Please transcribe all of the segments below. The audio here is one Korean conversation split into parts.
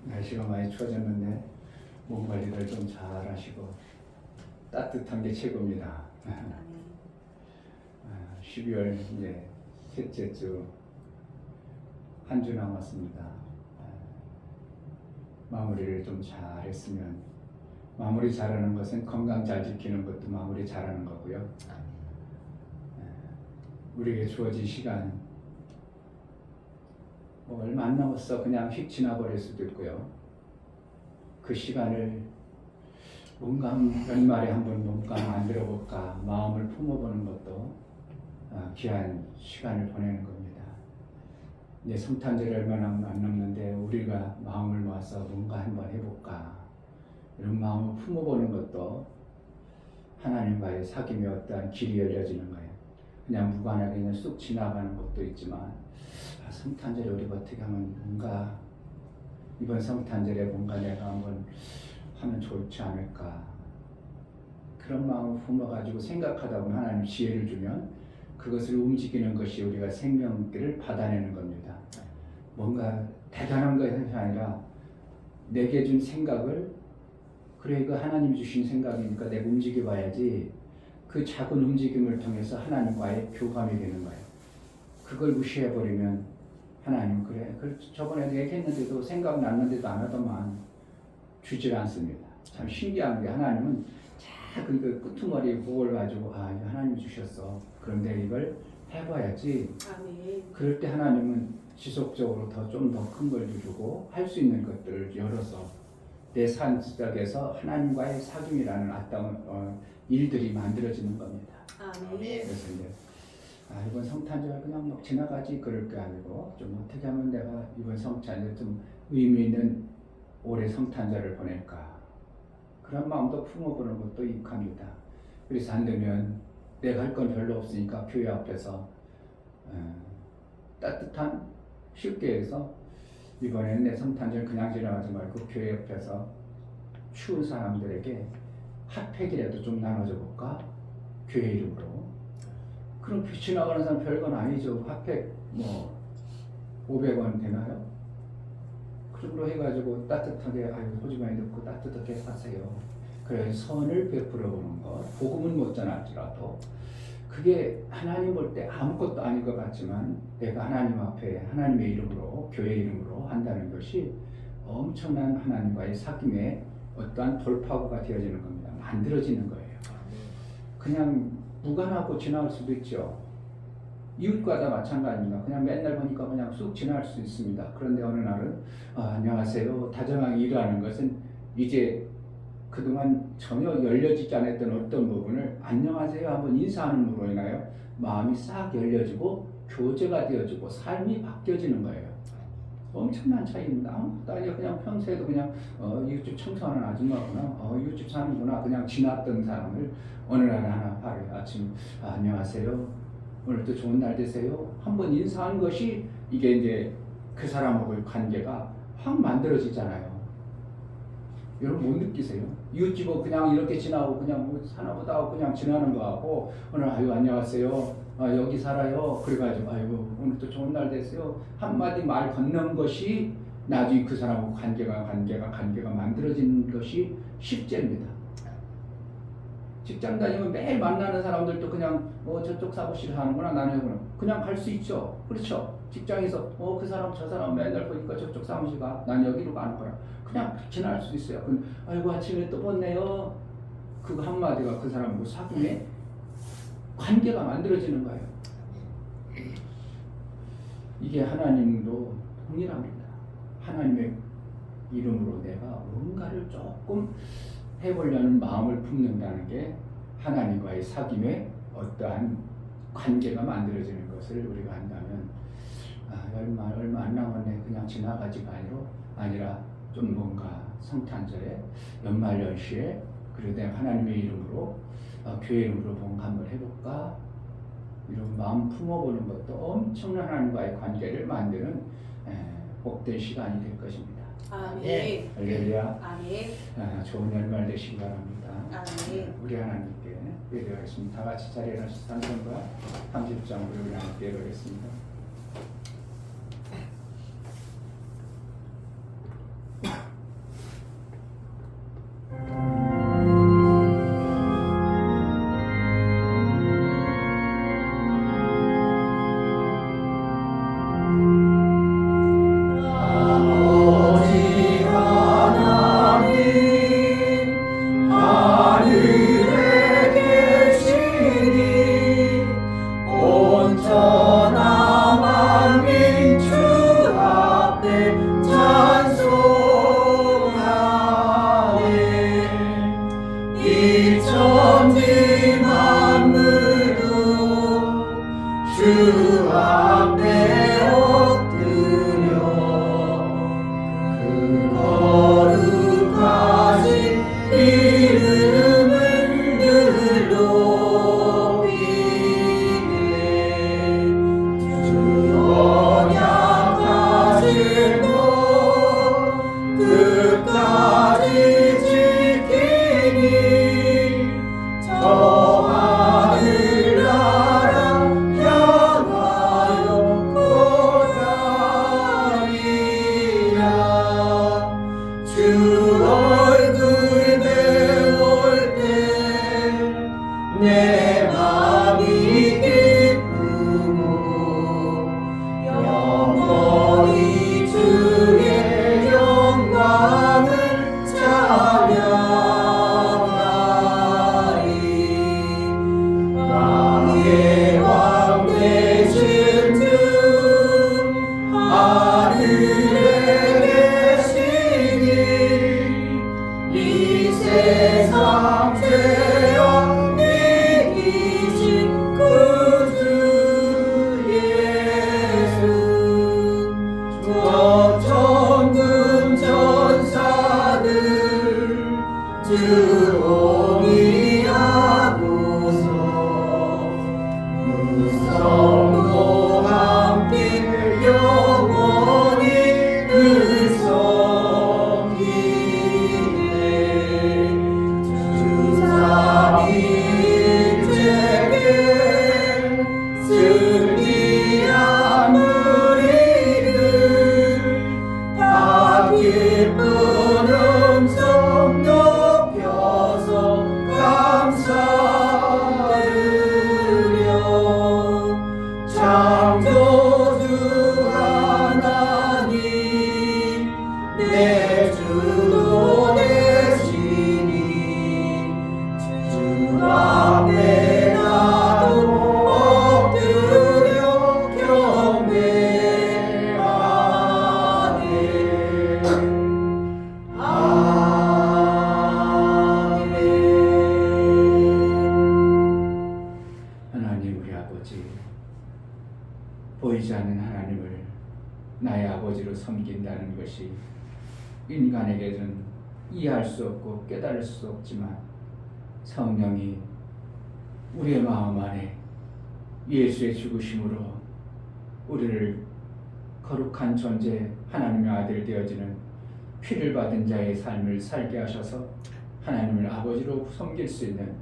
날씨가 많이 추워졌는데 몸 관리를 좀 잘 하시고 따뜻한 게 최고입니다. 12월 이제 셋째 주 한 주 남았습니다. 마무리를 좀 잘 했으면, 마무리 잘하는 것은 건강 잘 지키는 것도 마무리 잘하는 거고요. 우리에게 주어진 시간 뭐 얼마 안 남았어 그냥 휙 지나버릴 수도 있고요. 그 시간을 뭔가 연말에 한번 뭔가 만들어 볼까 마음을 품어보는 것도 귀한 시간을 보내는 겁니다. 이제 성탄절이 얼마 안 남는데 우리가 마음을 모아서 뭔가 한번 해볼까 이런 마음을 품어보는 것도 하나님과의 사귐의 어떠한 길이 열려지는 거예요. 그냥 무관하게 그냥 쑥 지나가는 것도 있지만 성탄절에 우리가 어떻게 하면 뭔가 이번 성탄절에 뭔가 내가 한번 하면 좋지 않을까 그런 마음을 품어가지고 생각하다 보면 하나님 지혜를 주면 그것을 움직이는 것이 우리가 생명길을 받아내는 겁니다. 뭔가 대단한 것이 아니라 내게 준 생각을 그래 이거 하나님 주신 생각이니까 내가 움직여 봐야지 그 작은 움직임을 통해서 하나님과의 교감이 되는 거예요. 그걸 무시해버리면 하나님 그래 저번에 얘기했는데도 생각났는데도 안 하더만 주질 않습니다. 참 신기한 게 하나님은 작은 그 끄트머리 그걸 가지고 이거 하나님 주셨어. 그런데 이걸 해봐야지. 아멘. 그럴 때 하나님은 지속적으로 좀 더 큰 걸 주고 할 수 있는 것들을 열어서 내 산속에서 하나님과의 사귐이라는 아름다운 일들이 만들어지는 겁니다. 아멘. 그래서 이제 이번 성탄절 그냥 막 지나가지 그럴 게 아니고 좀 어떻게 하면 내가 이번 성탄절 좀 의미 있는 올해 성탄절을 보낼까 그런 마음도 품어보는 것도 유익합니다. 그래서 안 되면 내가 할 건 별로 없으니까 교회 앞에서 따뜻한 쉽게 해서 이번에는 내 성탄절 그냥 지나가지 말고 교회 옆에서 추운 사람들에게 핫팩이라도 좀 나눠줘 볼까? 교회 이름으로. 그럼 지나가는 사람 별건 아니죠. 핫팩 뭐 500원 되나요? 그걸로 해가지고 따뜻하게 호주 많이 넣고 따뜻하게 사세요. 그래 선을 베풀어 보는 것. 복음은 못 전할지라도 그게 하나님 볼 때 아무것도 아닌 것 같지만 내가 하나님 앞에 하나님의 이름으로 교회 이름으로 한다는 것이 엄청난 하나님과의 사귐의 어떠한 돌파구가 되어지는 겁니다. 만들어지는 거예요. 그냥 무관하고 지나갈 수도 있죠. 이웃과 다 마찬가지입니다. 그냥 맨날 보니까 그냥 쑥 지나갈 수 있습니다. 그런데 어느 날은 안녕하세요. 다정하게 일하는 것은 이제 그동안 전혀 열려지지 않았던 어떤 부분을 안녕하세요 한번 인사하는으로 인하여 마음이 싹 열려지고 교제가 되어지고 삶이 바뀌어지는 거예요. 엄청난 차이입니다. 아무것도 아니라 그냥 평소에도 그냥 이웃집 청소하는 아줌마구나 이웃집 사는구나 그냥 지났던 사람을 어느 날 하루 아침 안녕하세요 오늘도 좋은 날 되세요 한번 인사한 것이 이게 이제 그 사람하고의 관계가 확 만들어지잖아요. 여러분 못 느끼세요? 이웃집은 그냥 이렇게 지나고 그냥 뭐 사나보다 하고 그냥 지나는 거하고 오늘 안녕하세요 여기 살아요 그래가지고 오늘도 좋은 날 됐어요 한마디 말 건넌 것이 나중에 그 사람하고 관계가 만들어지는 것이 십재입니다. 직장 다니면 매일 만나는 사람들도 그냥 저쪽 사무실 하는구나 나는 그냥 갈 수 있죠. 그렇죠? 직장에서 그 사람 저 사람 맨날 보니까 저쪽 사무실 가 난 여기로 가는 거야 그냥 지나갈 수도 있어요. 아이고 아침에 또 봤네요. 그 한마디가 그 사람하고 사귐의 관계가 만들어지는 거예요. 이게 하나님도 동일합니다. 하나님의 이름으로 내가 뭔가를 조금 해보려는 마음을 품는다는 게 하나님과의 사귐의 어떠한 관계가 만들어지는 것을 우리가 한다면 얼마 안 남았네 그냥 지나가지가 아니라 좀 뭔가 성탄절에 연말연시에 그래도 내가 하나님의 이름으로 교회 이름으로 뭔가 한번 해볼까 이런 마음 품어보는 것도 엄청난 하나님과의 관계를 만드는 복된 시간이 될 것입니다. 아멘. 할렐루야. 아멘. 좋은 연말 되시기 바랍니다. 아멘. 우리 하나님께 예배하겠습니다. 다 같이 자리에 일어나서 찬송과 30장으로 우리 하나님께 예배하겠습니다. 기쁜 음성 높여서 감사드려 창조주 하나님 내 주도 되시니 주 앞에 나도 엎드려 경배하네. 아멘. 하나님 우리 아버지, 보이지 않는 하나님을 나의 아버지로 섬긴다는 것이 인간에게는 이해할 수 없고 깨달을 수 없지만 성령이 우리의 마음 안에 예수의 죽으심으로 우리를 거룩한 존재 하나님의 아들 되어지는 피를 받은 자의 삶을 살게 하셔서 하나님을 아버지로 섬길 수 있는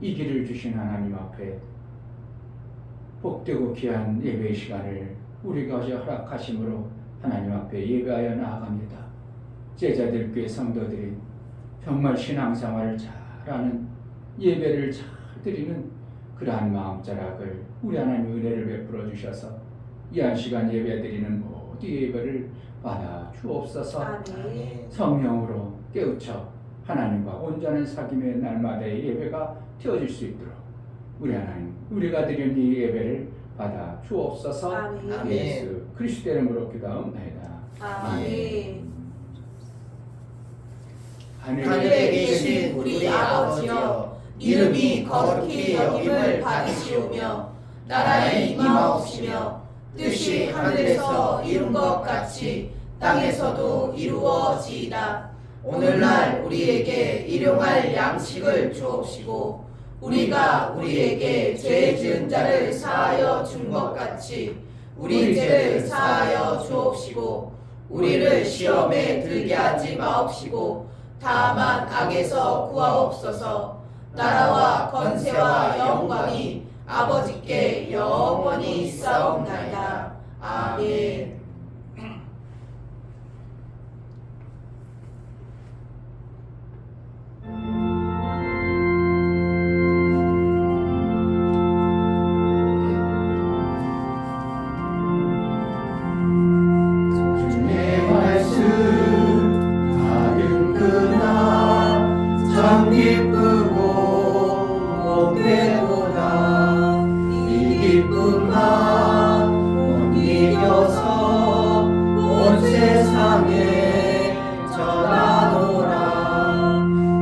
이 길을 주신 하나님 앞에 복되고 귀한 예배의 시간을 우리가 허락하심으로 하나님 앞에 예배하여 나아갑니다. 제자들께 성도들이 정말 신앙생활을 잘하는 예배를 잘 드리는 그러한 마음자락을 우리 하나님 은혜를 베풀어 주셔서 이 한 시간 예배 드리는 모든 예배를 받아 주옵소서. 아멘. 성령으로 깨우쳐 하나님과 온전한 사귐의 날마다의 예배가 되어질 수 있도록 우리 하나님, 우리가 드리는 이 예배를 받아 주옵소서. 아멘. 예수 그리스도의 이름으로 기도하옵나이다. 아멘. 하늘에 계신 우리 아버지여, 이름이 거룩히 여김을 받으시오며 나라에 임하옵시며 뜻이 하늘에서 이룬 것 같이 땅에서도 이루어지이다. 오늘날 우리에게 일용할 양식을 주옵시고 우리가 우리에게 죄 지은 자를 사하여 준 것 같이 우리 죄를 사하여 주옵시고 우리를 시험에 들게 하지 마옵시고 다만 악에서 구하옵소서. 나라와 권세와 영광이 아버지께 영원히 있사옵나이다. 아멘. 주의 말씀 받은 그날 참 기쁘고 복되도다. 이 기쁨만 못 이겨서 온 세상에 전하노라.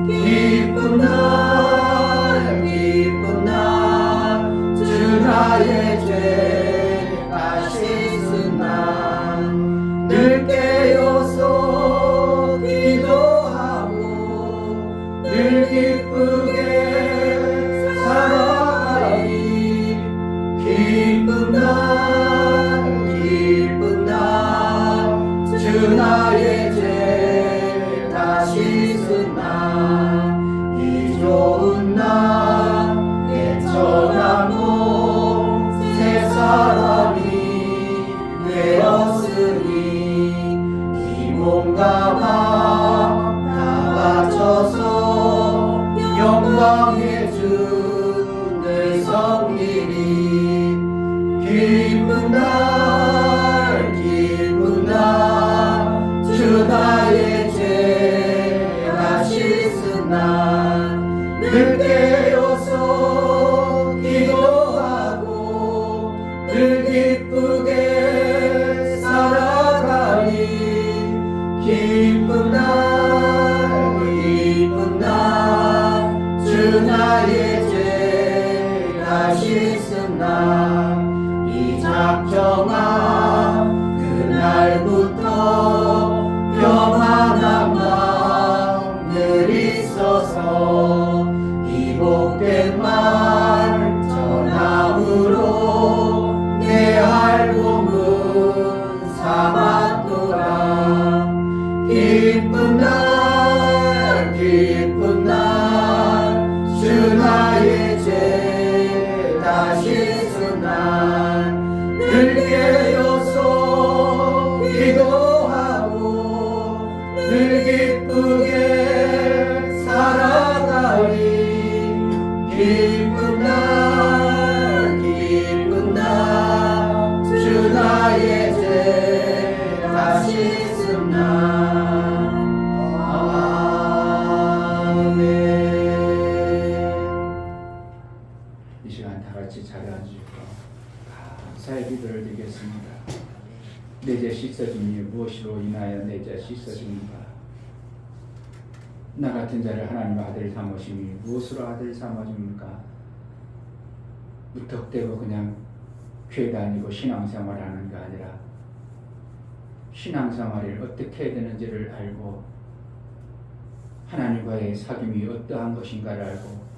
기쁜 날 기쁜 날 주 나의 죄 다시 쓴 날 늘 깨어서 기도하고 늘 기쁘게 살아가리. 기쁜 날 주 나의 죄 다시 쓴 날 이 좋은 날 애처나고 새 사람이 되었으니 이 몸과 마음 다 바쳐서 영광의 주를 섬기리. 기쁜 날 주 나의 죄 다시 쓴 날 늘 깨어서 기도하고 늘 기쁘게 살아가리. 기쁜 날 주 나의 죄 다시 쓴 날 이 작정한 그날부터 평안한 마음 늘 있어서 이 복된 말 전함으로 내 알몸은 삼았도다. 기쁜 날 주 나의 죄 다시 쓴 날 늘 깨어서 기도하고 삼으십니까? 나 같은 자를 하나님의 아들 삼으심이 무엇으로 아들 삼아줍니까? 무턱대고 그냥 교회 다니고 신앙생활하는 게 아니라 신앙생활을 어떻게 해야 되는지를 알고 하나님과의 사귐이 어떠한 것인가를 알고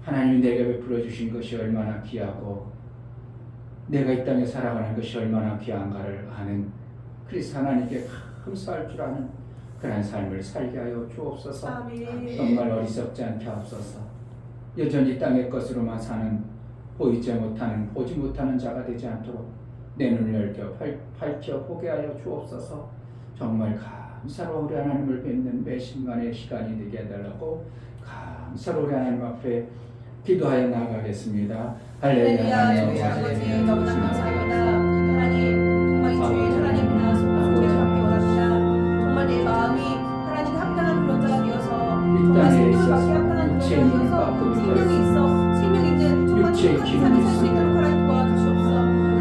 하나님이 내게 베풀어 주신 것이 얼마나 귀하고 내가 이 땅에 살아가는 것이 얼마나 귀한가를 아는 그리스도 하나님께 감사할 줄 아는 그런 삶을 살게 하여 주옵소서. 아멘. 정말 어리석지 않게 하옵소서. 여전히 땅의 것으로만 사는 보이지 못하는 보지 못하는 자가 되지 않도록 내 눈을 열겨 밝혀 보게 하여 주옵소서. 정말 감사로 우리 하나님을 뵙는 매 순간의 시간이 되게 해달라고 감사로 우리 하나님 앞에 기도하여 나아가겠습니다. 할렐루야. 할렐루야. 주의 아버지 너무나 감사합니다. 하나님 정말 이 주의 하나님이나 소통을 받기 원합니다. 정말 내 마음이 하나님 합당한 그런 자가 되어서 정말 생명을 받기 합당한 그런 자가 되어서 생명이 있어 생명 있는 정말 행복한 삶을 살 수 있도록 하나님 도와주시옵소서.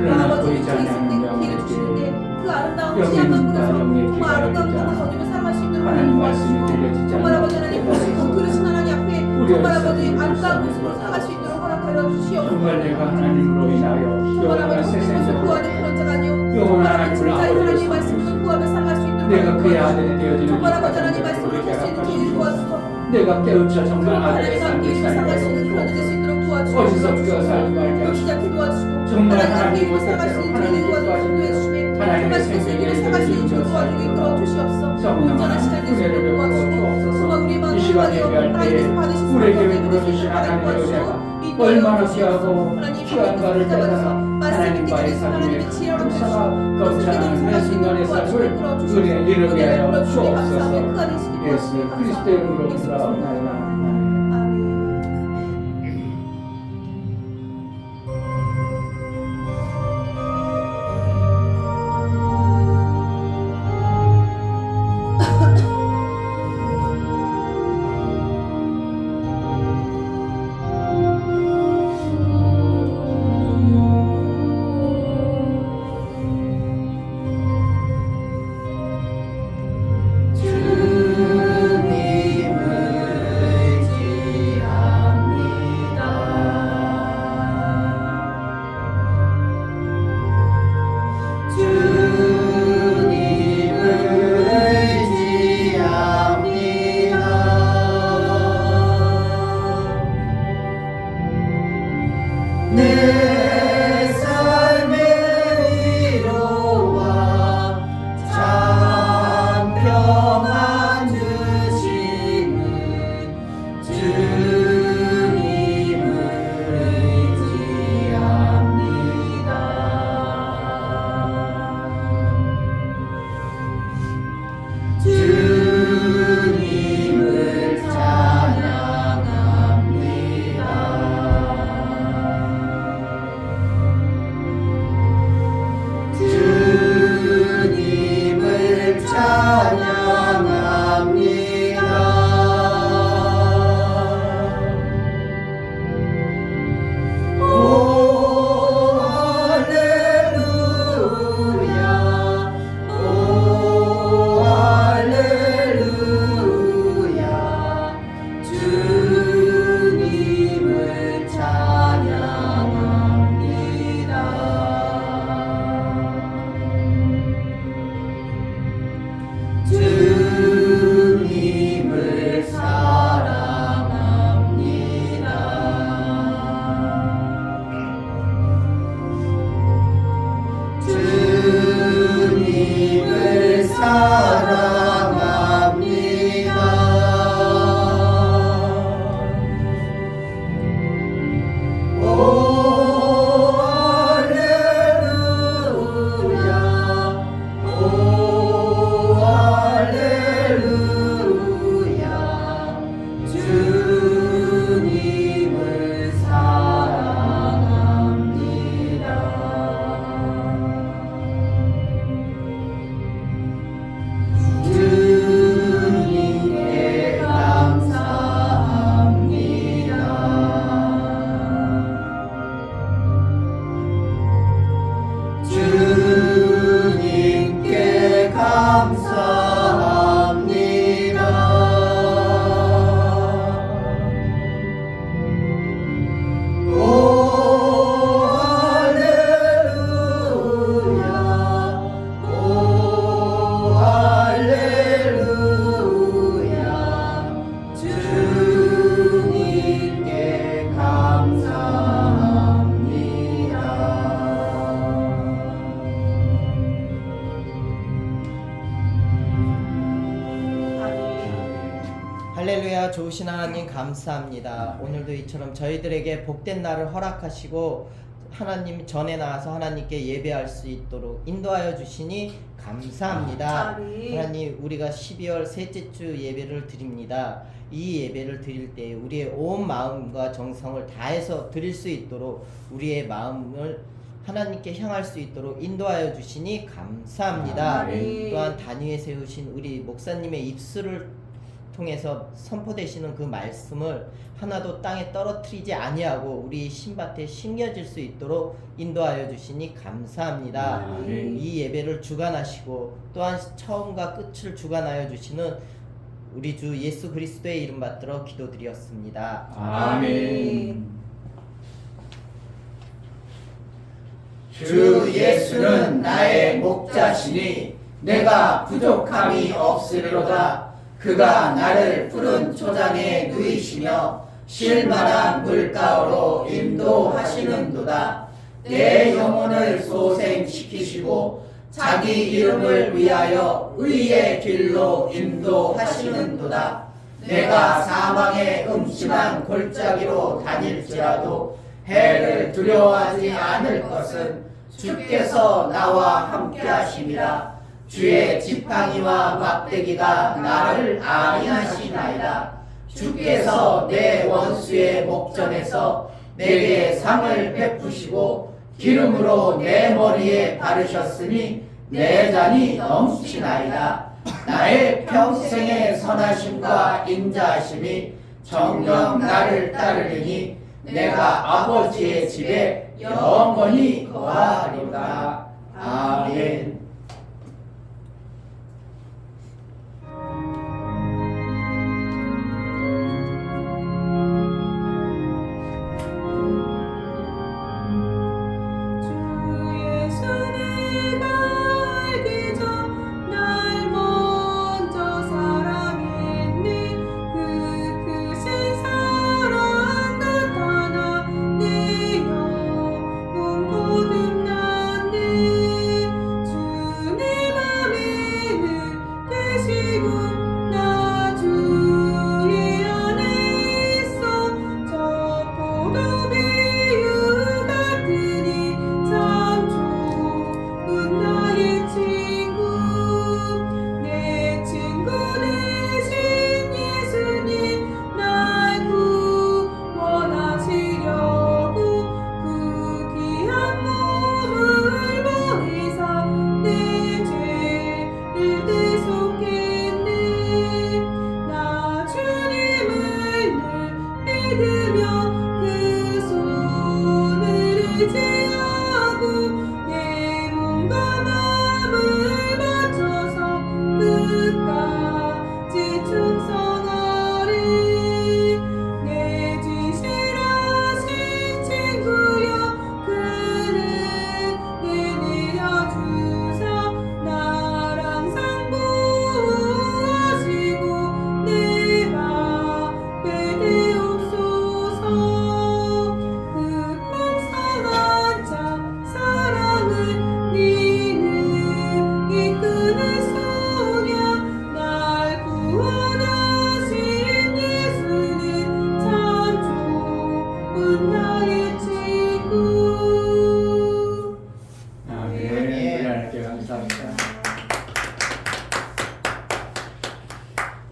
아버지 보이지 우리 않는 생명 기회를 주시는데 그 아름다운 영의 시간만 눈과 끌어서 영의 정말 귀가 아름다운 열리자. 꿈을 거두며 살아갈 수 있도록 하나님 하나님 말씀이 도와주시고 들려지지 정말 아버지 않는 하나님 보시고 들으신 하나님 앞에 정말 아버지 아름다운 모습으로 살아갈 수 있도록 허락하여 주시옵소서. 정말 내가 하나님으로 인하여 정말 영원한 아버지 세상에 모습을 구하는 그런 자가 아니요 영원한 정말 아버지 하나님을 진짜의 하나님의 아버지로 말씀을 구하며 살아갈 수 있도록 내가 하나님 그의 도와주시고 아들이 되어지는 정말 아버지 이 하나님 과정을 말씀을 우리에게 할 수 있는 기회를 허락하시고 도와주소서. 내가 깨우쳐 정말 아들의 하나님 삶을 함께 살게 살아갈 수 하여 있는 그런 될 수 있도록 주옵소서. 도와주시고 어디서 살지 말게 하시고 시작해 도와주시고 정말 하나님 하나님 함께 살아갈 수 있는 기회를 도와주시고 해주시며 정말 스스로 살아갈 수 있는 기회를 도와주고 이끌어 주시옵소서. 온전한 시간 되시도록 은혜를 도와주시고 베풀어 정말 우리의 마음을 이 시간에 하여 예배할 때 하나님께서 받으신 우리에게 성령의 베풀어 뜻을 주신 하나님 하나님의 도와주시고 은혜가 얼마나 귀하고 하나님 귀한가를 깨달아 하나님과의 삶에 감사가 넘쳐나는 매 순간의 삶을 우리의 이루게 하여 주옵소서. 예수 그리스도의 이름으로 기도하옵나이다. 내 삶의 위로와 참 평안 주시는 주님을 의지합니다. 주님을 찬양합니다. 주님을 찬양합니다. 오 할렐루야 오 할렐루야 주님을 찬양합니다. 주님을 할렐루야. 좋으신 하나님 감사합니다. 오늘도 이처럼 저희들에게 복된 날을 허락하시고 하나님 전에 나와서 하나님께 예배할 수 있도록 인도하여 주시니 감사합니다. 아멘. 하나님, 우리가 12월 셋째 주 예배를 드립니다. 이 예배를 드릴 때 우리의 온 마음과 정성을 다해서 드릴 수 있도록 우리의 마음을 하나님께 향할 수 있도록 인도하여 주시니 감사합니다. 아멘. 또한 단위에 세우신 우리 목사님의 입술을 통해서 선포되시는 그 말씀을 하나도 땅에 떨어뜨리지 아니하고 우리 신밭에 심겨질 수 있도록 인도하여 주시니 감사합니다. 아멘. 이 예배를 주관하시고 또한 처음과 끝을 주관하여 주시는 우리 주 예수 그리스도의 이름 받들어 기도드렸습니다. 아멘. 주 예수는 나의 목자시니 내가 부족함이 없으리로다. 그가 나를 푸른 초장에 누이시며 쉴만한 물가로 인도하시는도다. 내 영혼을 소생시키시고 자기 이름을 위하여 의의 길로 인도하시는도다. 내가 사망의 음침한 골짜기로 다닐지라도 해를 두려워하지 않을 것은 주께서 나와 함께 하심이라. 주의 지팡이와 막대기가 나를 안위하시나이다. 주께서 내 원수의 목전에서 내게 상을 베푸시고 기름으로 내 머리에 바르셨으니 내 잔이 넘치나이다. 나의 평생의 선하심과 인자하심이 정녕 나를 따르리니 내가 아버지의 집에 영원히 거하리로다. 아멘.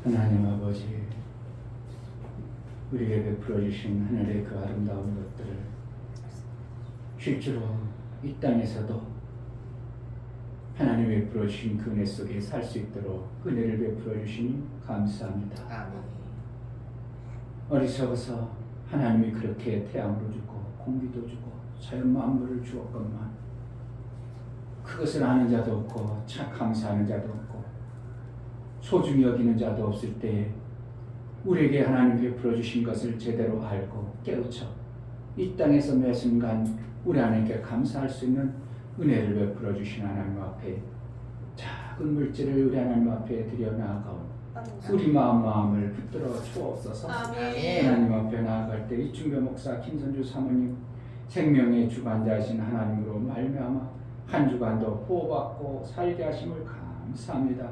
하나님 아버지, 우리에게 베풀어 주신 하늘의 그 아름다운 것들을 실제로 이 땅에서도 하나님이 베풀어 주신 그 은혜 속에 살 수 있도록 은혜를 베풀어 주시니 감사합니다. 아멘. 어리석어서 하나님이 그렇게 태양도 주고 공기도 주고 자연 만물을 주었건만 그것을 아는 자도 없고 감사하는 자도 없고 소중히 여기는 자도 없을 때에 우리에게 하나님 베풀어 주신 것을 제대로 알고 깨우쳐 이 땅에서 매 순간 우리 하나님께 감사할 수 있는 은혜를 베풀어 주신 하나님 앞에 작은 물질을 우리 하나님 앞에 드려 나아가온 우리 마음을 붙들어 주옵소서. 아멘. 하나님 앞에 나아갈 때 이충배 목사, 김선주 사모님 생명의 주관자이신 하나님으로 말미암아 한 주간도 보호받고 살게 하심을 감사합니다.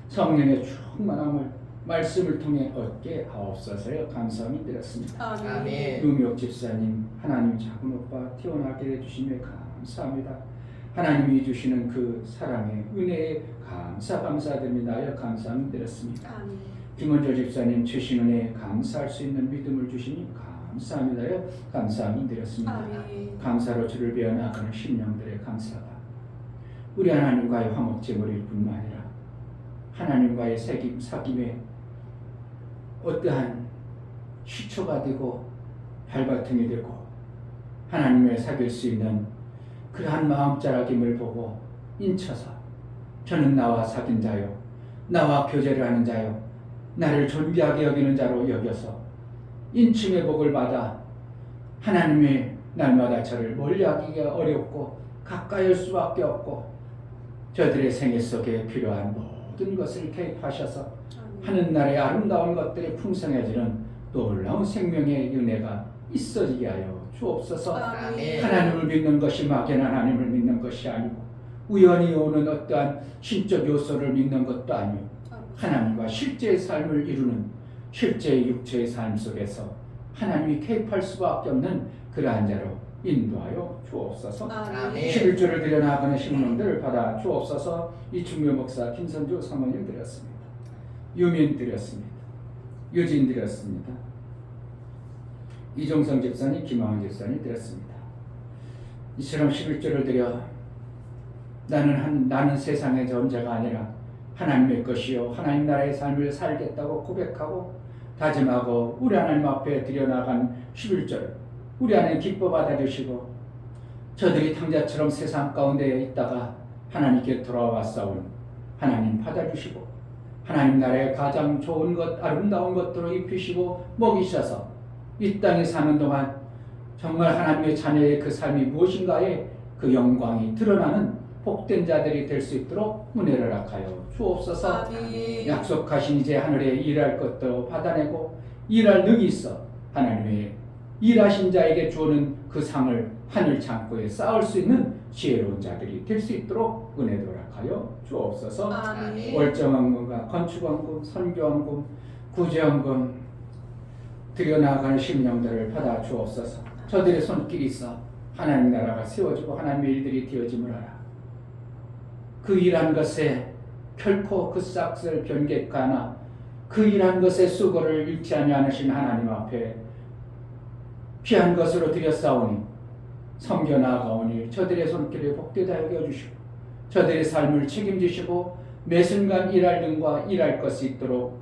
성령의 충만함을 말씀을 통해 얻게 하옵소서요. 감사함이 드렸습니다. 아멘. 루미옥 집사님, 하나님 작은 오빠 태어나게 해주심에 감사합니다. 하나님이 주시는 그 사랑의 은혜에 감사드립니다. 감사함이 드렸습니다. 아멘. 김원조 집사님 주신 은혜에 감사할 수 있는 믿음을 주시니 감사합니다. 감사함이 드렸습니다. 아멘. 감사로 주를 배워 나가는 심령들의 감사가 우리 하나님과의 화목제물일 뿐만 아니라 하나님과의 사귐에 어떠한 시초가 되고 발바탕이 되고 하나님을 사귈 수 있는 그러한 마음자락임을 보고 인쳐서 저는 나와 사귄 자요, 나와 교제를 하는 자요, 나를 존귀하게 여기는 자로 여겨서 인침의 복을 받아 하나님의 날마다 저를 멀리하기가 어렵고 가까이 할 수밖에 없고 저들의 생애 속에 필요한 모든 것을 개입하셔서 하는 날의 아름다운 것들이 풍성해지는 놀라운 생명의 은혜가 있어지게 하여 주옵소서. 아멘. 하나님을 믿는 것이 막연한 하나님을 믿는 것이 아니고 우연히 오는 어떠한 신적 요소를 믿는 것도 아니고 하나님과 실제의 삶을 이루는 실제의 육체의 삶 속에서 하나님이 개입할 수밖에 없는 그러한 자로 인도하여 주옵소서. 아멘. 11조를 드려나가는 신문들을 받아 주옵소서. 이충묘 목사 김선주 사모님 드렸습니다. 유민 드렸습니다. 유진 드렸습니다. 이종성 집사님, 김하은 집사님 드렸습니다. 이처럼 11조를 드려 나는 세상의 존재가 아니라 하나님의 것이요 하나님 나라의 삶을 살겠다고 고백하고 다짐하고 우리 하나님 앞에 드려나간 11조를 우리 하나님 기뻐 받아주시고 저들이 탕자처럼 세상 가운데 있다가 하나님께 돌아왔사오니 하나님 받아주시고 하나님 나라의 가장 좋은 것 아름다운 것들로 입히시고 먹이셔서 이 땅에 사는 동안 정말 하나님의 자녀의 그 삶이 무엇인가에 그 영광이 드러나는 복된 자들이 될 수 있도록 은혜를 허락하여 주옵소서. 아멘. 약속하신 이제 하늘에 일할 것도 받아내고 일할 능이 있어 하나님의 일하신 자에게 주는 그 상을 하늘 창고에 쌓을 수 있는 지혜로운 자들이 될 수 있도록 은혜도 허락하여 주옵소서. 아멘. 월정원금과 건축원금, 선교원금, 구제원금 드려나가는 심령들을 받아 주옵소서. 저들의 손길이 있어 하나님 나라가 세워지고 하나님의 일들이 되어짐을 알아. 그 일한 것에 결코 그 싹을 변개하나 그 일한 것의 수고를 잃지 않으신 하나님 앞에 귀한 것으로 드렸사오니 섬겨 나아가오니 저들의 손길을 복되다 여겨주시고 저들의 삶을 책임지시고 매 순간 일할 능과 일할 것이 있도록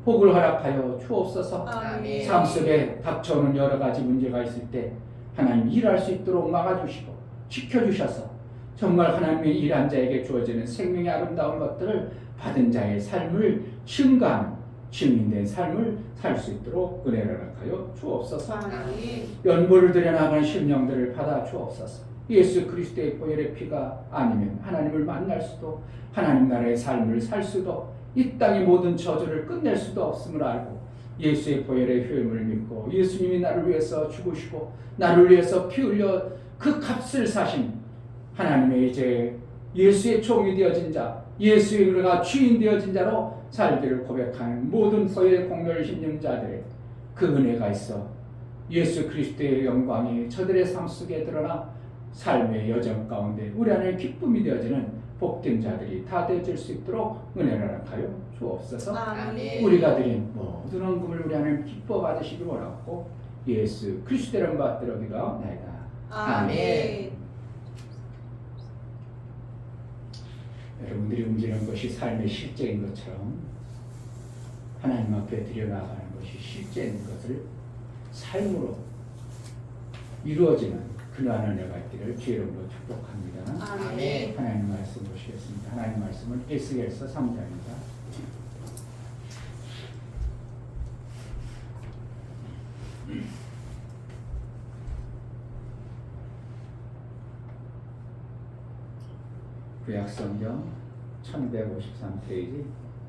복을 허락하여 주옵소서. 아멘. 삶 속에 닥쳐오는 여러 가지 문제가 있을 때 하나님 일할 수 있도록 막아주시고 지켜주셔서 정말 하나님의 일한 자에게 주어지는 생명의 아름다운 것들을 받은 자의 삶을 증거하는 증인된 삶을 살 수 있도록 은혜를 허락하여 주옵소서. 아멘. 연보를 들여나가는 심령들을 받아 주옵소서. 예수 그리스도의 보혈의 피가 아니면 하나님을 만날 수도 하나님 나라의 삶을 살 수도 이 땅의 모든 저주를 끝낼 수도 없음을 알고 예수의 보혈의 효임을 믿고 예수님이 나를 위해서 죽으시고 나를 위해서 피 흘려 그 값을 사신 하나님의 이제 예수의 종이 되어진 자, 예수의 우리가 주인 되어진 자로 살기를 고백하는 모든 보혈의 공로를 힘입는 자들의 그 은혜가 있어 예수 그리스도의 영광이 저들의 삶 속에 드러나 삶의 여정 가운데 우리 안에 기쁨이 되어지는 복된 자들이 다 되어질 수 있도록 은혜를 허락하여 주옵소서. 아멘. 우리가 드린 모든 헌금을 우리 하나님 기뻐 받으시기 원하고 예수 그리스도의 이름 받들어 기도하옵나이다. 아멘. 여러분들이 움직이는 것이 삶의 실제인 것처럼 하나님 앞에 들여나가는 것이 실제인 것을 삶으로 이루어지는 그러한 은혜가 있기를 주의 이름으로 축복합니다. 아멘. 하나님 말씀 보시겠습니다. 하나님 말씀은 에스겔서 3장입니다. 구약성경 1153페이지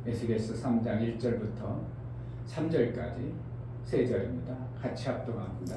에스겔서 3장 1절부터 3절까지 3절입니다. 같이 합독합니다.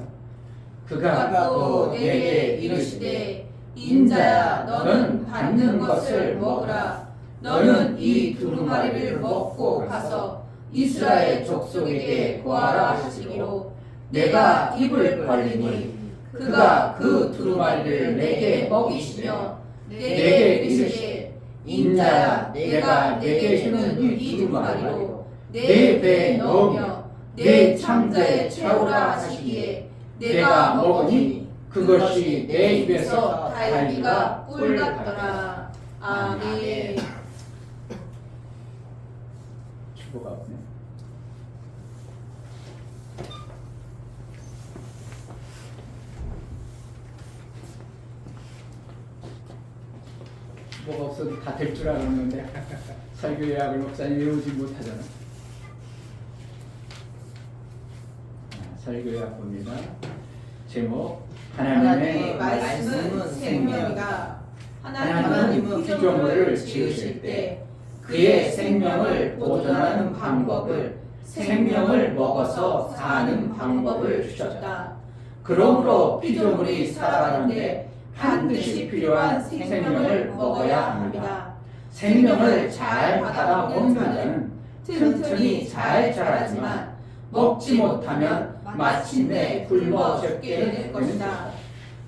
그가 또 내게 이르시되 인자야 너는 받는 것을 먹으라. 너는 이 두루마리를 먹고 가서 이스라엘 족속에게 고하라 하시기로 내가 입을 벌리니 그가 그 두루마리를 내게 먹이시며 내게 이르시되 인자야 내가 내게 주는 이 두루마리로 내 배에 넣으며 내 창자에 채우라 하시기에 내가 먹으니 그것이 내 입에서 달기가 꿀 같더라. 아멘. 주보가 없네. 주보가 없어도 다 될 줄 알았는데 설교 예약을 목사님 외우지 못하잖아. 설교 예약 봅니다. 제목 하나님의 말씀은 생명이다. 하나님은 피조물을 지으실 때 그의 생명을 보존하는 방법을 생명을 먹어서 사는 방법을 주셨다. 그러므로 피조물이 살아가는데 반드시 필요한 생명을 먹어야 합니다. 생명을 잘 받아 먹는 자는 튼튼히 잘 자라지만 먹지 못하면 마침내 굶어 죽게 될 것이다.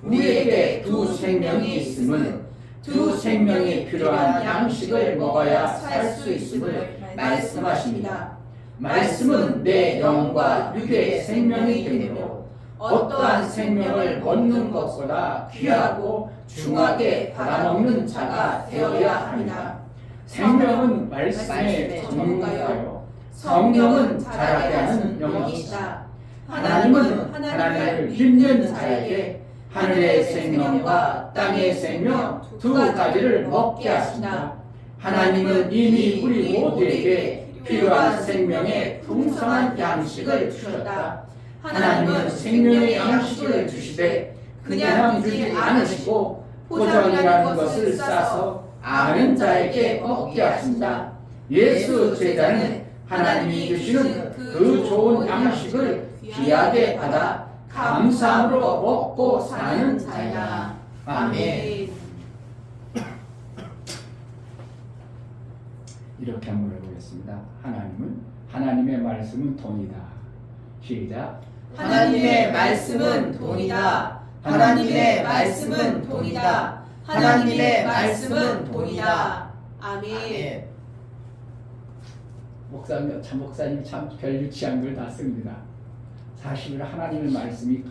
우리에게 두 생명이 있음은 두 생명이 필요한 양식을 먹어야 살 수 있음을 말씀하십니다. 말씀은 내 영과 육의 생명이 되므로 어떠한 생명을 먹는 것보다 귀하고 중하게 받아먹는 자가 되어야 합니다. 생명은 말씀의 전문가요. 성령은 자라게 하는 영이시다. 하나님은 하나님을 믿는 자에게 하늘의 생명과 땅의 생명 두 가지를 먹게 하신다. 하나님은 이미 우리 모두에게 필요한 생명의 풍성한 양식을 주셨다. 하나님은 생명의 양식을 주시되 그냥 주지 않으시고 포장이라는 것을 싸서 아는 자에게 먹게 하신다. 예수 제자는 하나님이 주시는 그 좋은 양식을 귀하게 받아 감사함으로 먹고 사는 자이다. 아멘. 이렇게 한번 해보겠습니다. 하나님의 말씀은 돈이다. 시작. 하나님의 말씀은 돈이다. 하나님의 말씀은 돈이다. 하나님의 말씀은 돈이다. 아멘. 목사님 참 별 유치한 걸 다 씁니다. 사실 하나님의 말씀이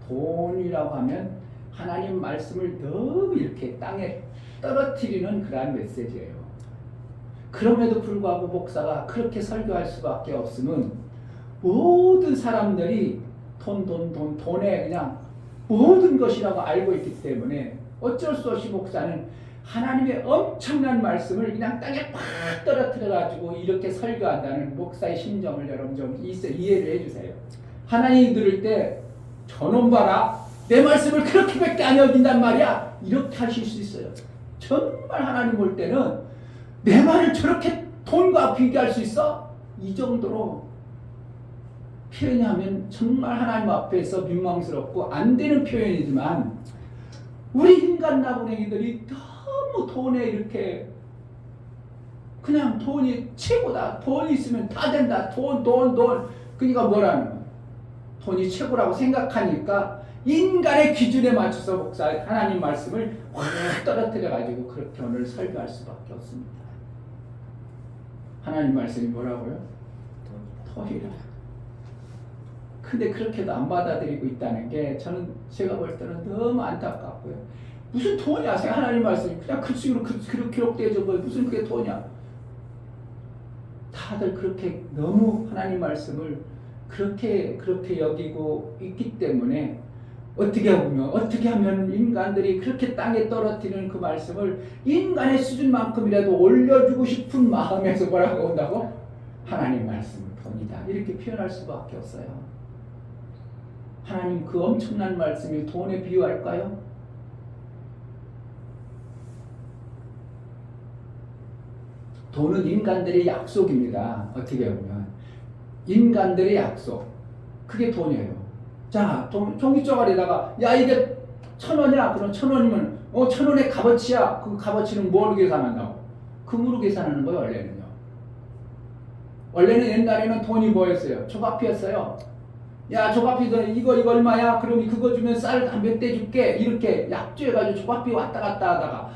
돈이라고 하면 하나님 말씀을 너무 이렇게 땅에 떨어뜨리는 그러한 메시지예요. 그럼에도 불구하고 목사가 그렇게 설교할 수밖에 없으면 모든 사람들이 돈에 그냥 모든 것이라고 알고 있기 때문에 어쩔 수 없이 목사는 하나님의 엄청난 말씀을 그냥 땅에 팍 떨어뜨려 가지고 이렇게 설교한다는 목사의 심정을 여러분 좀 이해를 해주세요. 하나님 들을 때 저놈 봐라, 내 말씀을 그렇게밖에 안 여긴단 말이야, 이렇게 하실 수 있어요. 정말 하나님 볼 때는 내 말을 저렇게 돈과 비교할 수 있어? 이 정도로 표현하면 정말 하나님 앞에서 민망스럽고 안 되는 표현이지만 우리 인간 나부랭이들이 너무 돈에 이렇게 그냥 돈이 최고다, 돈이 있으면 다 된다, 돈. 그러니까 뭐라는 거야? 돈이 최고라고 생각하니까 인간의 기준에 맞춰서 목사 하나님 말씀을 확 떨어뜨려 가지고 그렇게 오늘 설교할 수밖에 없습니다. 하나님 말씀이 뭐라고요? 돈이라. 근데 그렇게도 안 받아들이고 있다는 게 제가 볼 때는 너무 안타깝고요. 무슨 돈이야? 하나님 말씀이 그냥 그 식으로 그렇게 기록되어져 뭐 무슨 그게 돈이야? 다들 그렇게 너무 하나님 말씀을 그렇게 여기고 있기 때문에 어떻게 하면 인간들이 그렇게 땅에 떨어뜨리는 그 말씀을 인간의 수준만큼이라도 올려주고 싶은 마음에서 뭐라고 온다고? 하나님 말씀은 돈이다. 이렇게 표현할 수밖에 없어요. 하나님 그 엄청난 말씀이 돈에 비유할까요? 돈은 인간들의 약속입니다. 어떻게 보면 인간들의 약속, 그게 돈이에요. 자, 종이 쪼가리에다가 야 이게 1,000원이야. 그럼 1,000원이면 1,000원의 값어치야. 그 값어치는 뭐로 계산한다고? 금으로 계산하는 거예요, 원래는요. 원래는 옛날에는 돈이 뭐였어요? 조각피였어요. 야, 조각피 너 이거 얼마야? 그럼 그거 주면 쌀 몇 대 줄게. 이렇게 약조해가지고 조각피 왔다 갔다 하다가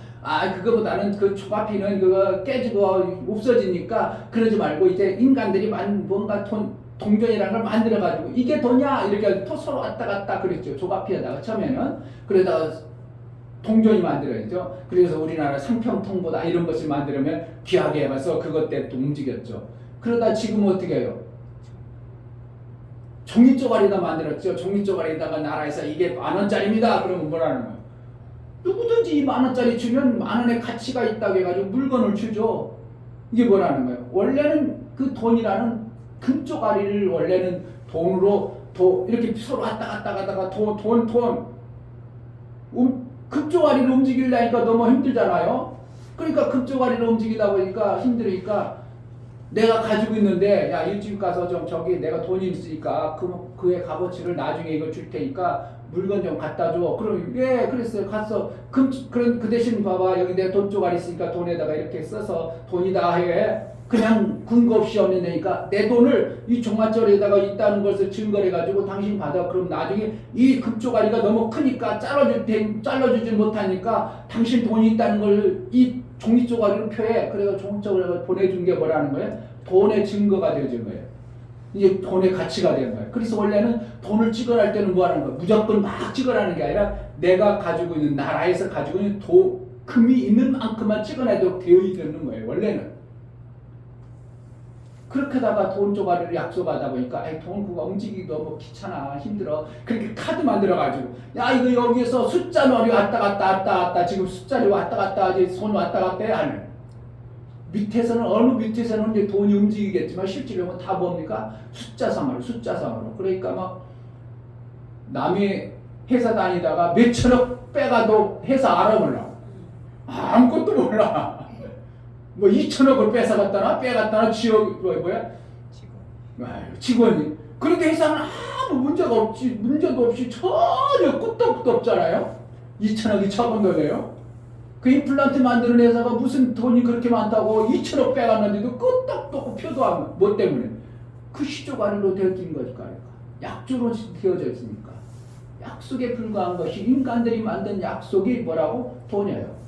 그거보다는 그 조각피는 그거 깨지고 없어지니까 그러지 말고 이제 인간들이 뭔가 동전이라는 걸 만들어가지고 이게 돈이야 이렇게 서로 왔다 갔다 그랬죠. 조각피에다가 처음에는 그러다가 동전이 만들어야죠. 그래서 우리나라 상평통보다 이런 것을 만들면 귀하게 해봐서 그것 때문에 또 움직였죠. 그러다 지금 어떻게 해요? 종이 쪼가리다 만들었죠. 종이 쪼가리에다가 나라에서 이게 10,000원짜리입니다. 그러면 뭐라는 거예요? 누구든지 이 10,000원짜리 주면 10,000원의 가치가 있다고 해가지고 물건을 주죠. 이게 뭐라는 거예요? 원래는 그 돈이라는 금쪼가리를 원래는 돈으로 이렇게 서로 왔다 갔다 가다가 금쪼가리를 움직이려니까 너무 힘들잖아요. 그러니까 금쪼가리를 움직이다 보니까 힘드니까 내가 가지고 있는데 야 일집 가서 좀 저기 내가 돈이 있으니까 그의 값어치를 나중에 이거 줄 테니까 물건 좀 갖다 줘. 그럼 예 그랬어요. 갔어. 그런 그 대신 봐봐 여기 내가 돈 쪼가리 있으니까 돈에다가 이렇게 써서 돈이다 해. 그냥 근거 없이 없는 데니까 내 돈을 이 종아절에다가 있다는 것을 증거해 가지고 당신 받아. 그럼 나중에 이 금쪼가리가 너무 크니까 잘라주지 못하니까 당신 돈이 있다는 걸 이 종이 쪼가리로 표해. 그래서 종이쪼가리를 보내준 게 뭐라는 거예요? 돈의 증거가 되어진 거예요. 이게 돈의 가치가 된 거예요. 그래서 원래는 돈을 찍어낼 때는 뭐 하는 거예요? 무조건 막 찍어내는 게 아니라 내가 가지고 있는 나라에서 가지고 있는 금이 있는 만큼만 찍어내도록 되어 있는 거예요. 원래는. 그렇게 하다가 돈 쪼가리를 약속하다 보니까 돈 그거 움직이기 너무 귀찮아 힘들어. 그렇게 카드 만들어가지고 야 이거 여기에서 숫자 놀이 왔다 갔다 지금 숫자리 왔다 갔다 하지 손 왔다 갔다 해 안 해. 밑에서는 어느 밑에서는 이제 돈이 움직이겠지만 실제로는 다 뭡니까? 숫자상으로. 그러니까 막 남이 회사 다니다가 몇천억 빼가도 회사 알아보려고 아무것도 몰라. 뭐 2천억을 빼갔다나 직원이. 그런데 회사는 아무 문제도 없이 전혀 끄떡도 없잖아요. 2천억이 처분도 돼요. 그 임플란트 만드는 회사가 무슨 돈이 그렇게 많다고 2천억 빼갔는데도 끄떡도 없고 표도 안 나. 뭐 때문에? 그 시조가리로 되어진 거니까. 약조로 되어져 있으니까. 약속에 불과한 것이 인간들이 만든 약속이 뭐라고? 돈이에요.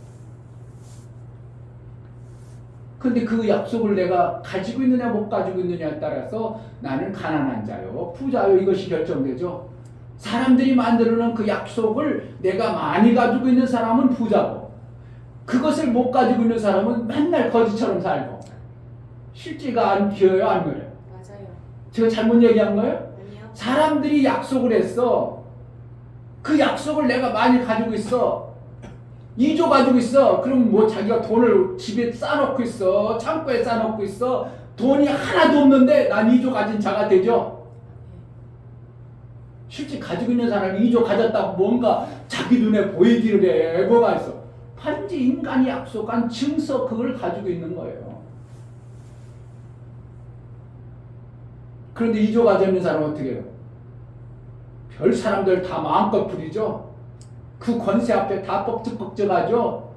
근데 그 약속을 내가 가지고 있느냐 못 가지고 있느냐에 따라서 나는 가난한 자요, 부자요 이것이 결정되죠. 사람들이 만들어놓은 그 약속을 내가 많이 가지고 있는 사람은 부자고 그것을 못 가지고 있는 사람은 맨날 거지처럼 살고 실제가 안 비어요 안 그래요? 맞아요. 제가 잘못 얘기한 거예요? 아니요. 사람들이 약속을 했어. 그 약속을 내가 많이 가지고 있어. 2조 가지고 있어. 그럼 뭐 자기가 돈을 집에 싸놓고 있어. 창고에 싸놓고 있어. 돈이 하나도 없는데 난 2조 가진 자가 되죠. 실제 가지고 있는 사람이 2조 가졌다고 뭔가 자기 눈에 보이기를 해. 뭐가 있어. 단지 인간이 약속한 증서 그걸 가지고 있는 거예요. 그런데 2조 가지고 있는 사람은 어떻게 해요? 별 사람들 다 마음껏 부리죠. 그 권세 앞에 다 뻑적뻑적하죠.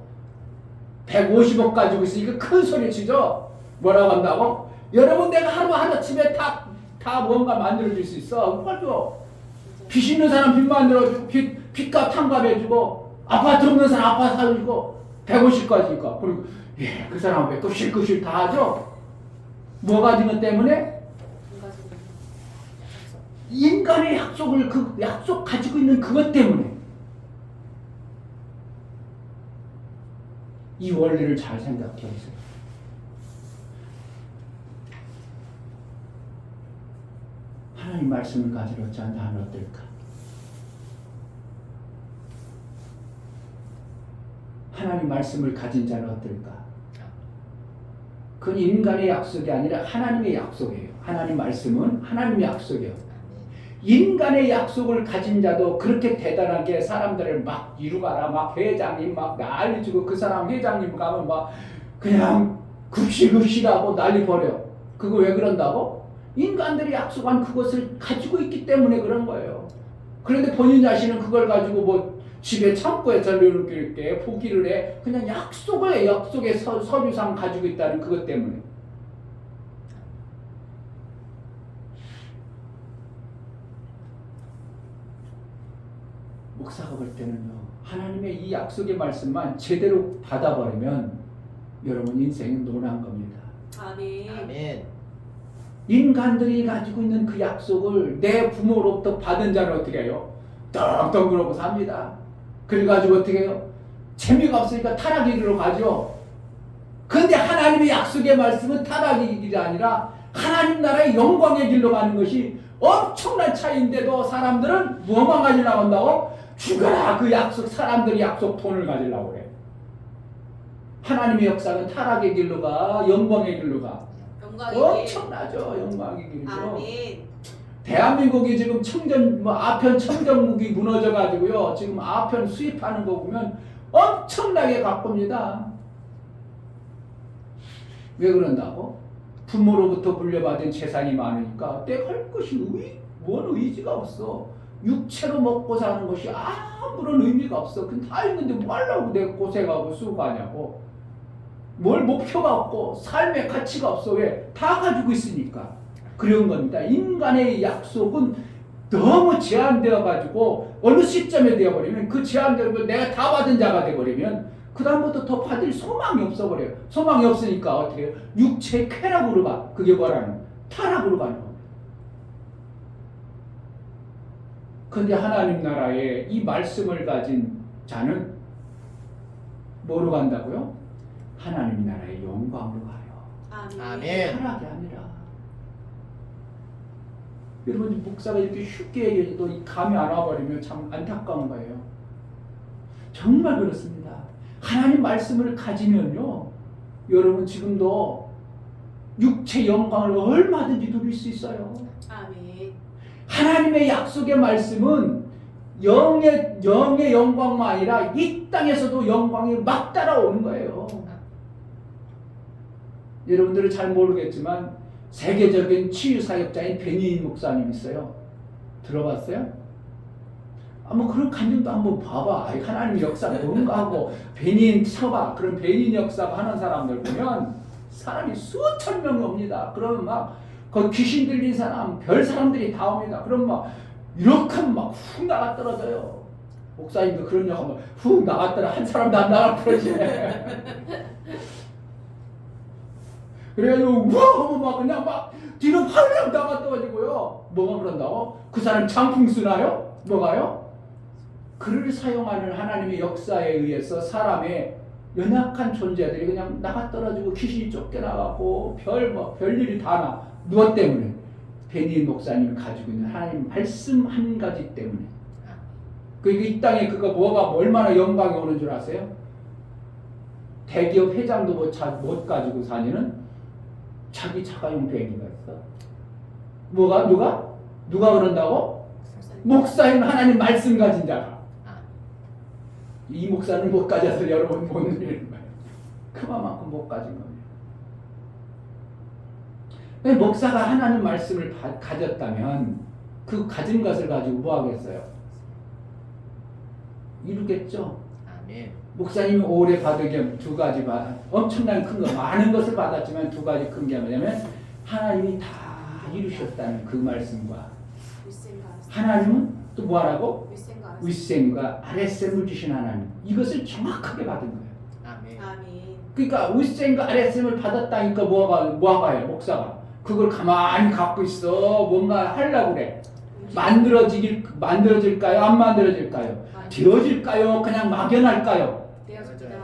150억 가지고 있으니까 큰 소리 치죠. 뭐라고 한다고? 여러분 내가 하루아침에 다 뭔가 만들어줄 수 있어. 그거죠. 빚 있는 사람 빚 만들어주고 빚값 탕감해주고 아파트 없는 사람 아파트 사주고 150까지니까 그리고 그 사람 왜 급실급실 다 하죠. 뭐 가진 것 때문에? 인간의 약속을 그 약속 가지고 있는 그것 때문에. 이 원리를 잘 생각해 보세요. 하나님 말씀을 가지러 자는 어떨까? 하나님 말씀을 가진 자는 어떨까? 그건 인간의 약속이 아니라 하나님의 약속이에요. 하나님 말씀은 하나님의 약속이에요. 인간의 약속을 가진 자도 그렇게 대단하게 사람들을 막 이루가라 막 회장님 막 난리주고 그 사람 회장님 가면 막 그냥 급식하고 난리 버려. 그거 왜 그런다고? 인간들이 약속한 그것을 가지고 있기 때문에 그런 거예요. 그런데 본인 자신은 그걸 가지고 뭐 집에 창고에 이렇게 포기를 해. 그냥 약속의 서류상 가지고 있다는 그것 때문에. 목사가 볼 때는요, 하나님의 이 약속의 말씀만 제대로 받아버리면 여러분 인생은 논한 겁니다. 아멘. 아멘. 인간들이 가지고 있는 그 약속을 내 부모로부터 받은 자는 어떻게 해요? 떵떵 그러고 삽니다. 그래가지고 어떻게 해요? 재미가 없으니까 타락의 길로 가죠. 근데 하나님의 약속의 말씀은 타락의 길이 아니라 하나님 나라의 영광의 길로 가는 것이 엄청난 차이인데도 사람들은 무엇만 가지려고 한다고? 죽어라 그 약속, 사람들이 약속 돈을 가지려고 그래. 하나님의 역사는 타락의 길로 가, 영광의 길로 가. 영광의 길. 엄청나죠. 영광의 길이죠. 아멘. 대한민국이 지금 아편 청정국이 무너져 가지고요. 지금 아편 수입하는 거 보면 엄청나게 가쁩니다. 왜 그런다고? 부모로부터 물려받은 재산이 많으니까 내가 할 것이 뭔 의지가 없어. 육체로 먹고 사는 것이 아무런 의미가 없어. 그건 다 있는데 뭐 하려고 내가 고생하고 수고하냐고. 뭘 목표가 없고 삶의 가치가 없어. 왜? 다 가지고 있으니까. 그런 겁니다. 인간의 약속은 너무 제한되어 가지고 어느 시점에 되어버리면 그 제한되고 내가 다 받은 자가 되어버리면 그 다음부터 더 받을 소망이 없어버려요. 소망이 없으니까 어떻게 해요? 육체의 쾌락으로 가. 그게 뭐라는? 타락으로 가는 겁니다. 근데 하나님 나라에 이 말씀을 가진 자는 뭐로 간다고요? 하나님 나라의 영광으로 가요. 아멘. 아멘. 타락이 아니라. 여러분 목사가 이렇게 쉽게 얘기해도 이 감이 안 와버리면 참 안타까운 거예요. 정말 그렇습니다. 하나님 말씀을 가지면요, 여러분 지금도 육체 영광을 얼마든지 누릴 수 있어요. 아멘. 하나님의 약속의 말씀은 영의 영광만 아니라 이 땅에서도 영광이 막 따라오는 거예요. 여러분들은 잘 모르겠지만 세계적인 치유사역자인 베니인 목사님 있어요. 들어봤어요? 뭐 그런 감정도 한번 봐봐. 하나님 역사가 뭔가 하고 베니인 쳐봐. 그런 베니인 역사가 하는 사람들 보면 사람이 수천 명이 옵니다. 그러면 막 거기 귀신 들린 사람, 별 사람들이 다 옵니다. 그럼 막 이렇게 막 훅 나가 떨어져요. 목사님도 그런 역 하면 훅 나갔더라 한 사람도 안 나가 그러지. 그래가지고 우와 하면 막 그냥 막 뒤로 활락 나가 떨어지고요. 뭐가 그런다고? 그 사람 장풍 쓰나요? 뭐가요? 그를 사용하는 하나님의 역사에 의해서 사람의 연약한 존재들이 그냥 나가 떨어지고 귀신이 쫓겨나가고 별일이 다 나. 무엇 때문에? 베니 목사님이 가지고 있는 하나님 말씀 한 가지 때문에. 그러니까 이 땅에 그거 뭐가 얼마나 영광이 오는 줄 아세요? 대기업 회장도 못 가지고 다니는 자기 자가용 비행기가 있어. 누가 그런다고? 목사님 하나님 말씀 가진 자가. 이 목사는 못 가져서 여러분 못 누리는 거예요. 그만큼 못 가진 겁니다. 목사가 하나님 말씀을 가졌다면 그 가진 것을 가지고 뭐 하겠어요? 이루겠죠. 아멘. 목사님이 오래 받은 게 두 가지 엄청난 큰 거, 많은 것을 받았지만 두 가지 큰 게 뭐냐면 하나님이 다 이루셨다는 그 말씀과 하나님은 또 뭐하라고? 윗셈과 아랫셈을 주신 하나님, 이것을 정확하게 받은 거예요. 아멘. 아멘. 그러니까 윗셈과 아랫셈을 받았다니까 뭐가 해요? 목사가 그걸 가만히 갖고 있어. 뭔가 하려고 그래. 만들어질까요? 안 만들어질까요? 되어질까요? 그냥 막연할까요? 되어집니다.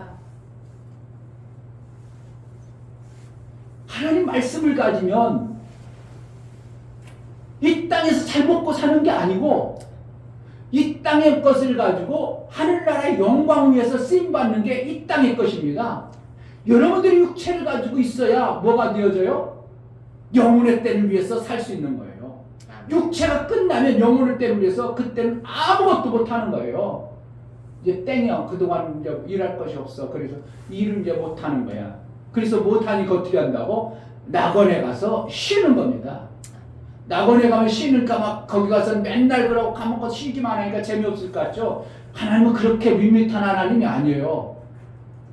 하나님 말씀을 가지면 이 땅에서 잘 먹고 사는 게 아니고 이 땅의 것을 가지고 하늘나라의 영광 위에서 쓰임받는 게 이 땅의 것입니다. 여러분들이 육체를 가지고 있어야 뭐가 되어져요? 영혼의 때를 위해서 살 수 있는 거예요. 육체가 끝나면 영혼의 때를 위해서 그때는 아무것도 못하는 거예요. 이제 땡이야. 그동안 이제 일할 것이 없어. 그래서 일을 이제 못하는 거야. 그래서 못하니까 어떻게 한다고? 낙원에 가서 쉬는 겁니다. 낙원에 가면 쉬니까 막 거기 가서 맨날 그러고 까먹고 쉬기만 하니까 재미없을 것 같죠? 하나님은 그렇게 밋밋한 하나님이 아니에요.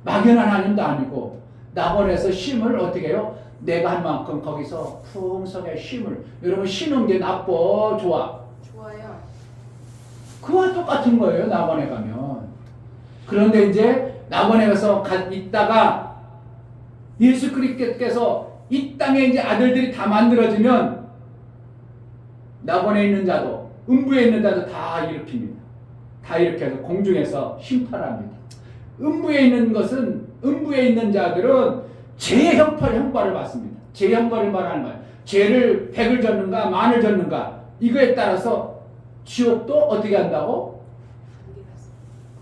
막연한 하나님도 아니고 낙원에서 쉼을 어떻게 해요? 내가 한 만큼 거기서 풍성의 쉼을. 여러분 쉬는 게 나빠? 좋아? 좋아요. 그와 똑같은 거예요. 낙원에 가면. 그런데 이제 낙원에 가서 있다가 예수 그리스도께서 이 땅에 이제 아들들이 다 만들어지면 낙원에 있는 자도 음부에 있는 자도 다 일으킵니다. 다 일으켜서 공중에서 심판합니다. 음부에 있는 자들은 죄의 형벌을 받습니다. 죄의 형벌을 말하는 거예요. 죄를 100을 졌는가 만을 졌는가 이거에 따라서 지옥도 어떻게 한다고?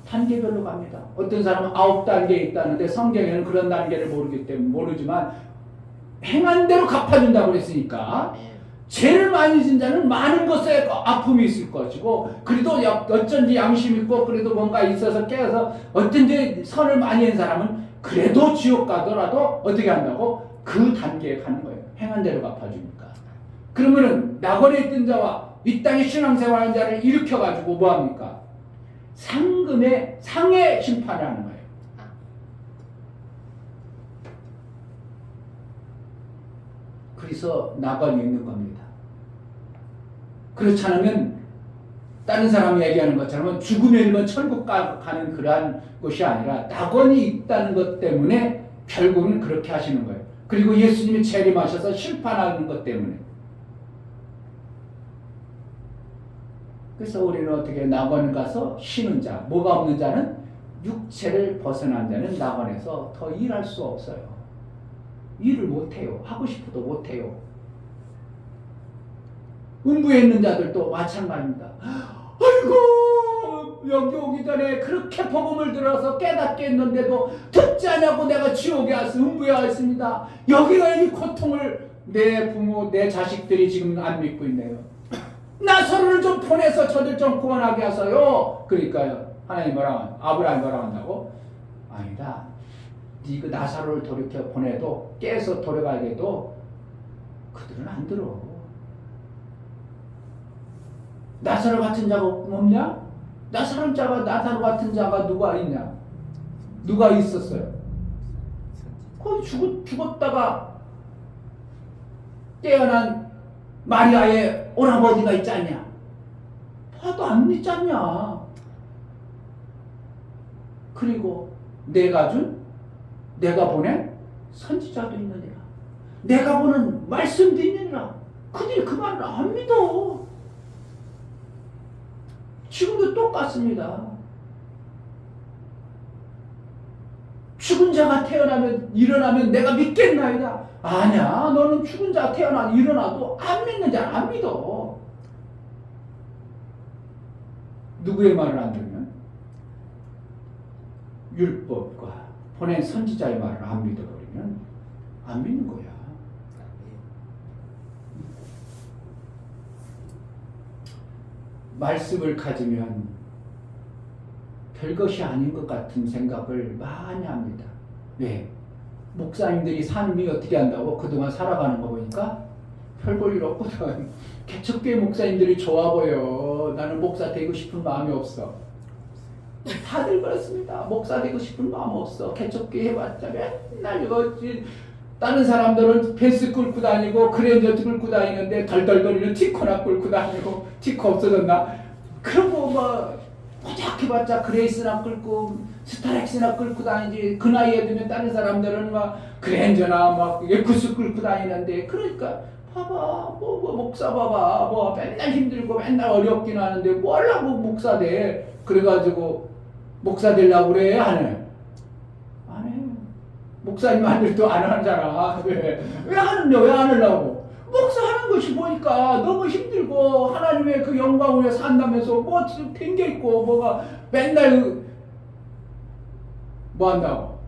단계별로 갑니다. 어떤 사람은 9단계에 있다는데 성경에는 그런 단계를 모르기 때문에 모르지만 행한 대로 갚아준다고 그랬으니까 죄를 많이 진 자는 많은 것에 아픔이 있을 것이고 그래도 어쩐지 양심 있고 그래도 뭔가 있어서 깨어서 어쩐지 선을 많이 한 사람은 그래도 지옥 가더라도 어떻게 한다고? 그 단계에 가는 거예요. 행한 대로 갚아주니까. 그러면은 낙원에 있던 자와 이 땅에 신앙생활하는 자를 일으켜가지고 뭐합니까? 상의 심판을 하는 거예요. 그래서 낙원이 있는 겁니다. 그렇지 않으면 다른 사람이 얘기하는 것처럼 죽음에 이르면 천국 가는 그러한 것이 아니라 낙원이 있다는 것 때문에 결국은 그렇게 하시는 거예요. 그리고 예수님이 재림하셔서 심판하는 것 때문에. 그래서 우리는 어떻게 낙원 가서 쉬는 자, 뭐가 없는 자는 육체를 벗어난 자는 낙원에서 더 일할 수 없어요. 일을 못해요. 하고 싶어도 못해요. 음부에 있는 자들도 마찬가지입니다. 아이고 여기 오기 전에 그렇게 복음을 들어서 깨닫게 했는데도 듣지 않냐고 내가 지옥에 왔어 음부에 왔습니다. 여기가 이 고통을 내 부모 내 자식들이 지금 안 믿고 있네요. 나사로를 좀 보내서 저들 좀 구원하게 하세요. 그러니까요 하나님 아브라함이 뭐라고 한다고? 아니다. 네가 나사로를 돌이켜 보내도 깨서 돌아가게 해도 그들은 안 들어. 나사로 같은 자가 없냐? 나사로 같은 자가 누가 있냐? 누가 있었어요? 거의 죽었다가 깨어난 마리아의 오라버니가 있지 않냐? 봐도 안 믿지 않냐? 그리고 내가 보낸 선지자도 있느니라. 내가 보는 말씀도 있느니라. 그들이 그 말을 안 믿어. 지금도 똑같습니다. 죽은 자가 일어나면 내가 믿겠나이다. 아니야. 너는 죽은 자가 일어나도 안 믿는 자는 안 믿어. 누구의 말을 안 들으면? 율법과 보낸 선지자의 말을 안 믿어버리면 안 믿는 거야. 말씀을 가지면 별것이 아닌 것 같은 생각을 많이 합니다. 왜? 목사님들이 삶이 어떻게 한다고 그동안 살아가는 거 보니까 별볼 일 없거든. 개척교회 목사님들이 좋아 보여. 나는 목사 되고 싶은 마음이 없어. 다들 그렇습니다. 목사 되고 싶은 마음 없어. 개척교회 해봤자 맨날 이거 다른 사람들은 벤츠 끌고 다니고 그랜저 끌고 다니는데 덜덜거리는 티코나 끌고 다니고 티코 없어졌나? 그러고 뭐 포작해봤자 그레이스나 끌고 스타렉스나 끌고 다니지. 그 나이에 되면 다른 사람들은 막 그랜저나 막 에쿠스 끌고 다니는데 그러니까 봐봐 뭐 목사 봐봐 뭐 맨날 힘들고 맨날 어렵긴 하는데 뭐 하려고 목사 돼. 그래가지고 목사 되려고 그래? 안 해. 안 해. 목사님 아들도 안 하잖아. 왜 하느냐? 왜 안 하려고? 목사하는 것이 보니까 너무 힘들고 하나님의 그 영광 위에 산다면서 뭐 댕겨 있고 뭐가 맨날 뭐 한다고?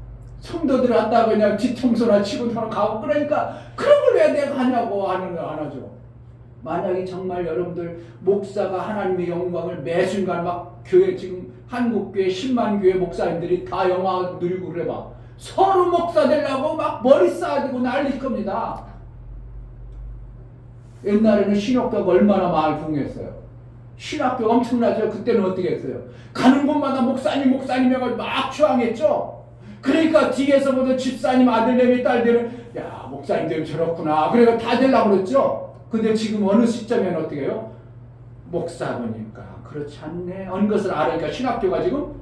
성도들 왔다가 그냥 뒤통수나 치고 가고 그러니까 그런 걸 왜 내가 하냐고 안 하죠. 만약에 정말 여러분들 목사가 하나님의 영광을 매 순간 막 교회 지금 한국교회 10만 교회 목사님들이 다 영광을 누리고 그래봐. 서로 목사 되려고 막 머리 쌓아주고 난릴 겁니다. 옛날에는 신학교가 얼마나 마을 부흥했어요. 신학교 엄청나죠. 그때는 어떻게 했어요? 가는 곳마다 목사님 해가지고 막 추앙했죠. 그러니까 뒤에서부터 집사님 아들내미 딸들은 야 목사님들 저렇구나. 그러니까 다 되려고 그랬죠. 근데 지금 어느 시점에는 어떻게 해요? 목사 보니까 그렇지 않네 하는 것을 알으니까 신학교가 지금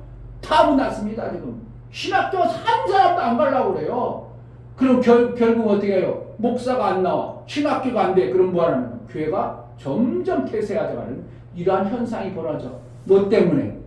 타분났습니다. 지금 신학교 한 사람도 안 가려고 그래요. 그럼 결국 어떻게 해요? 목사가 안 나와, 신학교가 안 돼. 그럼 뭐하는 거야? 교회가 점점 폐쇄하져가는 이러한 현상이 벌어져. 뭐 때문에?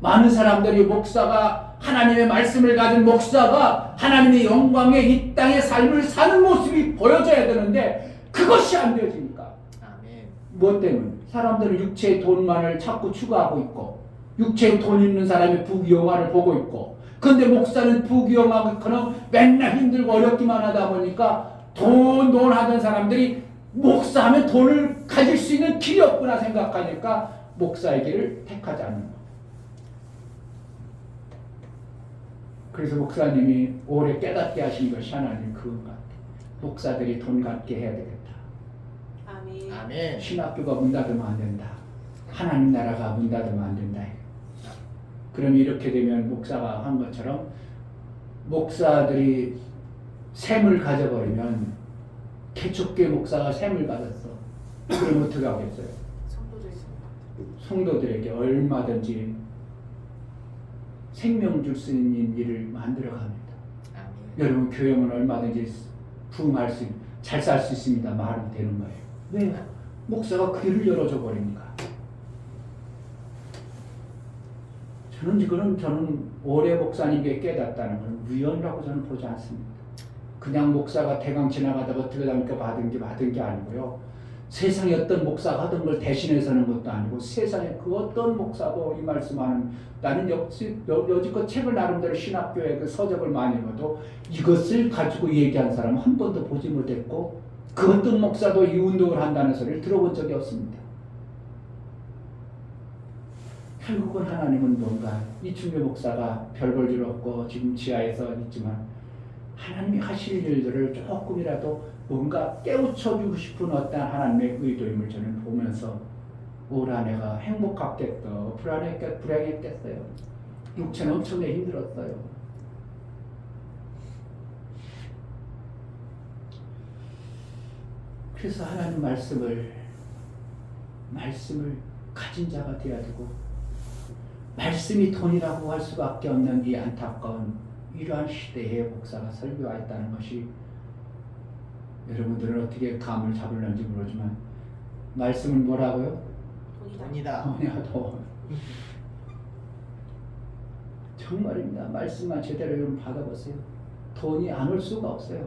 많은 사람들이 목사가, 하나님의 말씀을 가진 목사가 하나님의 영광의 이 땅의 삶을 사는 모습이 보여져야 되는데 그것이 안 되어지니까. 아멘. 뭐 때문에? 사람들은 육체의 돈만을 자꾸 추구하고 있고, 육체의 돈 있는 사람이 부귀영화를 보고 있고, 근데 목사는 부귀영화는 맨날 힘들고 어렵기만 하다 보니까 돈 하던 사람들이 목사하면 돈을 가질 수 있는 길이 없구나 생각하니까 목사의 길을 택하지 않는 거. 그래서 목사님이 오래 깨닫게 하신 것이 하나님 그건 것 같아요. 목사들이 돈 갖게 해야 되겠다. 아멘. 아멘. 신학교가 문 닫으면 안 된다. 하나님 나라가 문 닫으면 안 된다. 그럼 이렇게 되면 목사가 한 것처럼 목사들이 셈을 가져버리면, 개척교회 목사가 셈을 받았어. 그럼 어떻게 하겠어요? 성도들에게 얼마든지 생명 줄 수 있는 일을 만들어 갑니다. 아멘. 여러분 교회는 얼마든지 부흥할 수, 잘 살 수 있습니다. 말은 되는 거예요. 왜? 목사가 그 길을 열어줘 버리니까. 저는 오래 목사님께 깨닫다는 건 우연이라고 저는 보지 않습니다. 그냥 목사가 대강 지나가다가 어떻게 하니까 받은 게 아니고요. 세상에 어떤 목사가 하던 걸 대신해서 하는 것도 아니고, 세상에 그 어떤 목사도 이 말씀하는, 나는 여지껏 책을 나름대로 신학교에 그 서적을 많이 읽어도 이것을 가지고 얘기한 사람 한 번도 보지 못했고, 그 어떤 목사도 이 운동을 한다는 소리를 들어본 적이 없습니다. 결국은 하나님은 뭔가, 이충배 목사가 별 볼 일 없고 지금 지하에서 있지만 하나님이 하실 일들을 조금이라도 뭔가 깨우쳐주고 싶은 어떤 하나님의 의도임을 저는 보면서 올 한 해가 행복했겠어, 불행했겠어요. 육체는 엄청나게 힘들었어요. 그래서 하나님 말씀을 가진 자가 되어야 되고, 말씀이 돈이라고 할 수밖에 없는 이 안타까운 이러한 시대에 목사가 설교와 있다는 것이, 여러분들은 어떻게 감을 잡을는지 모르지만 말씀은 뭐라고요? 돈이다. 돈이야 돈. 정말입니다. 말씀만 제대로 여러분 받아보세요. 돈이 안 올 수가 없어요.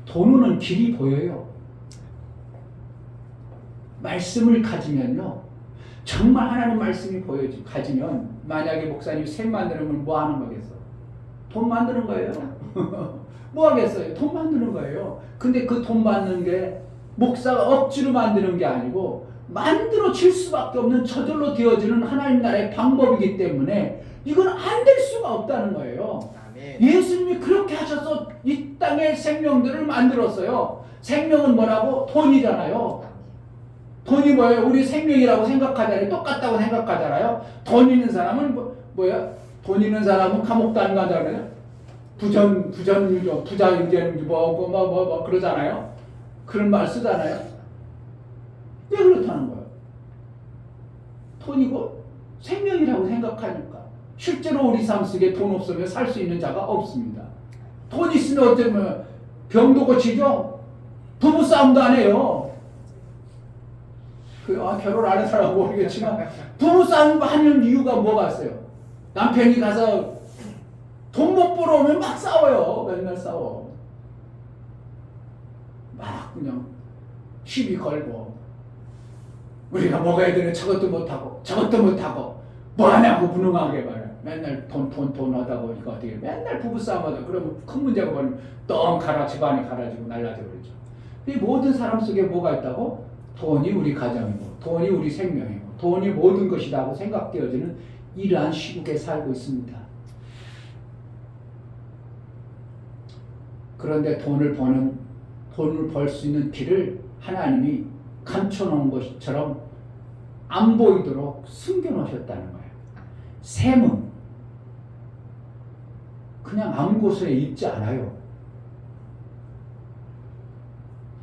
돈 오는 길이 보여요. 말씀을 가지면요, 정말 하나님 말씀이 가지면, 만약에 목사님이 셈 만드는 뭐 하는 거겠어? 돈 만드는 거예요. 뭐 하겠어요? 돈 만드는 거예요. 근데 그 돈 만드는 게 목사가 억지로 만드는 게 아니고 만들어 질 수밖에 없는 저절로 되어지는 하나님 나라의 방법이기 때문에 이건 안 될 수가 없다는 거예요. 아멘. 예수님이 그렇게 하셔서 이 땅의 생명들을 만들었어요. 생명은 뭐라고? 돈이잖아요. 돈이 뭐예요? 우리 생명이라고 생각하잖아요. 똑같다고 생각하잖아요. 돈 있는 사람은 뭐야? 돈 있는 사람은 감옥도 안 가잖아요. 부전유저, 부자유죄는 뭐 그러잖아요. 그런 말 쓰잖아요. 왜 그렇다는 거예요? 돈이고 생명이라고 생각하니까. 실제로 우리 삶 속에 돈 없으면 살 수 있는 자가 없습니다. 돈 있으면 어쩌면 병도 고치죠? 부부싸움도 안 해요. 결혼 안 해서라고 모르겠지만 부부싸움 하는 이유가 뭐가 있어요? 남편이 가서 돈 못 벌어오면 막 싸워요. 맨날 싸워. 막 그냥 시비 걸고, 우리가 먹어야 되는 저것도 못하고 저것도 못하고 뭐 하냐고 무능하게 말이야. 맨날 돈 하다고 이거 어떻게 맨날 부부싸움하다. 그러면 큰 문제가 벌리면 똥 집안이 갈아지고 날라져 버리죠. 이 모든 사람 속에 뭐가 있다고? 돈이 우리 가정이고, 돈이 우리 생명이고, 돈이 모든 것이라고 생각되어지는 이러한 시국에 살고 있습니다. 그런데 돈을 벌 수 있는 길을 하나님이 감춰놓은 것처럼 안 보이도록 숨겨놓으셨다는 거예요. 셈은 그냥 아무 곳에 있지 않아요.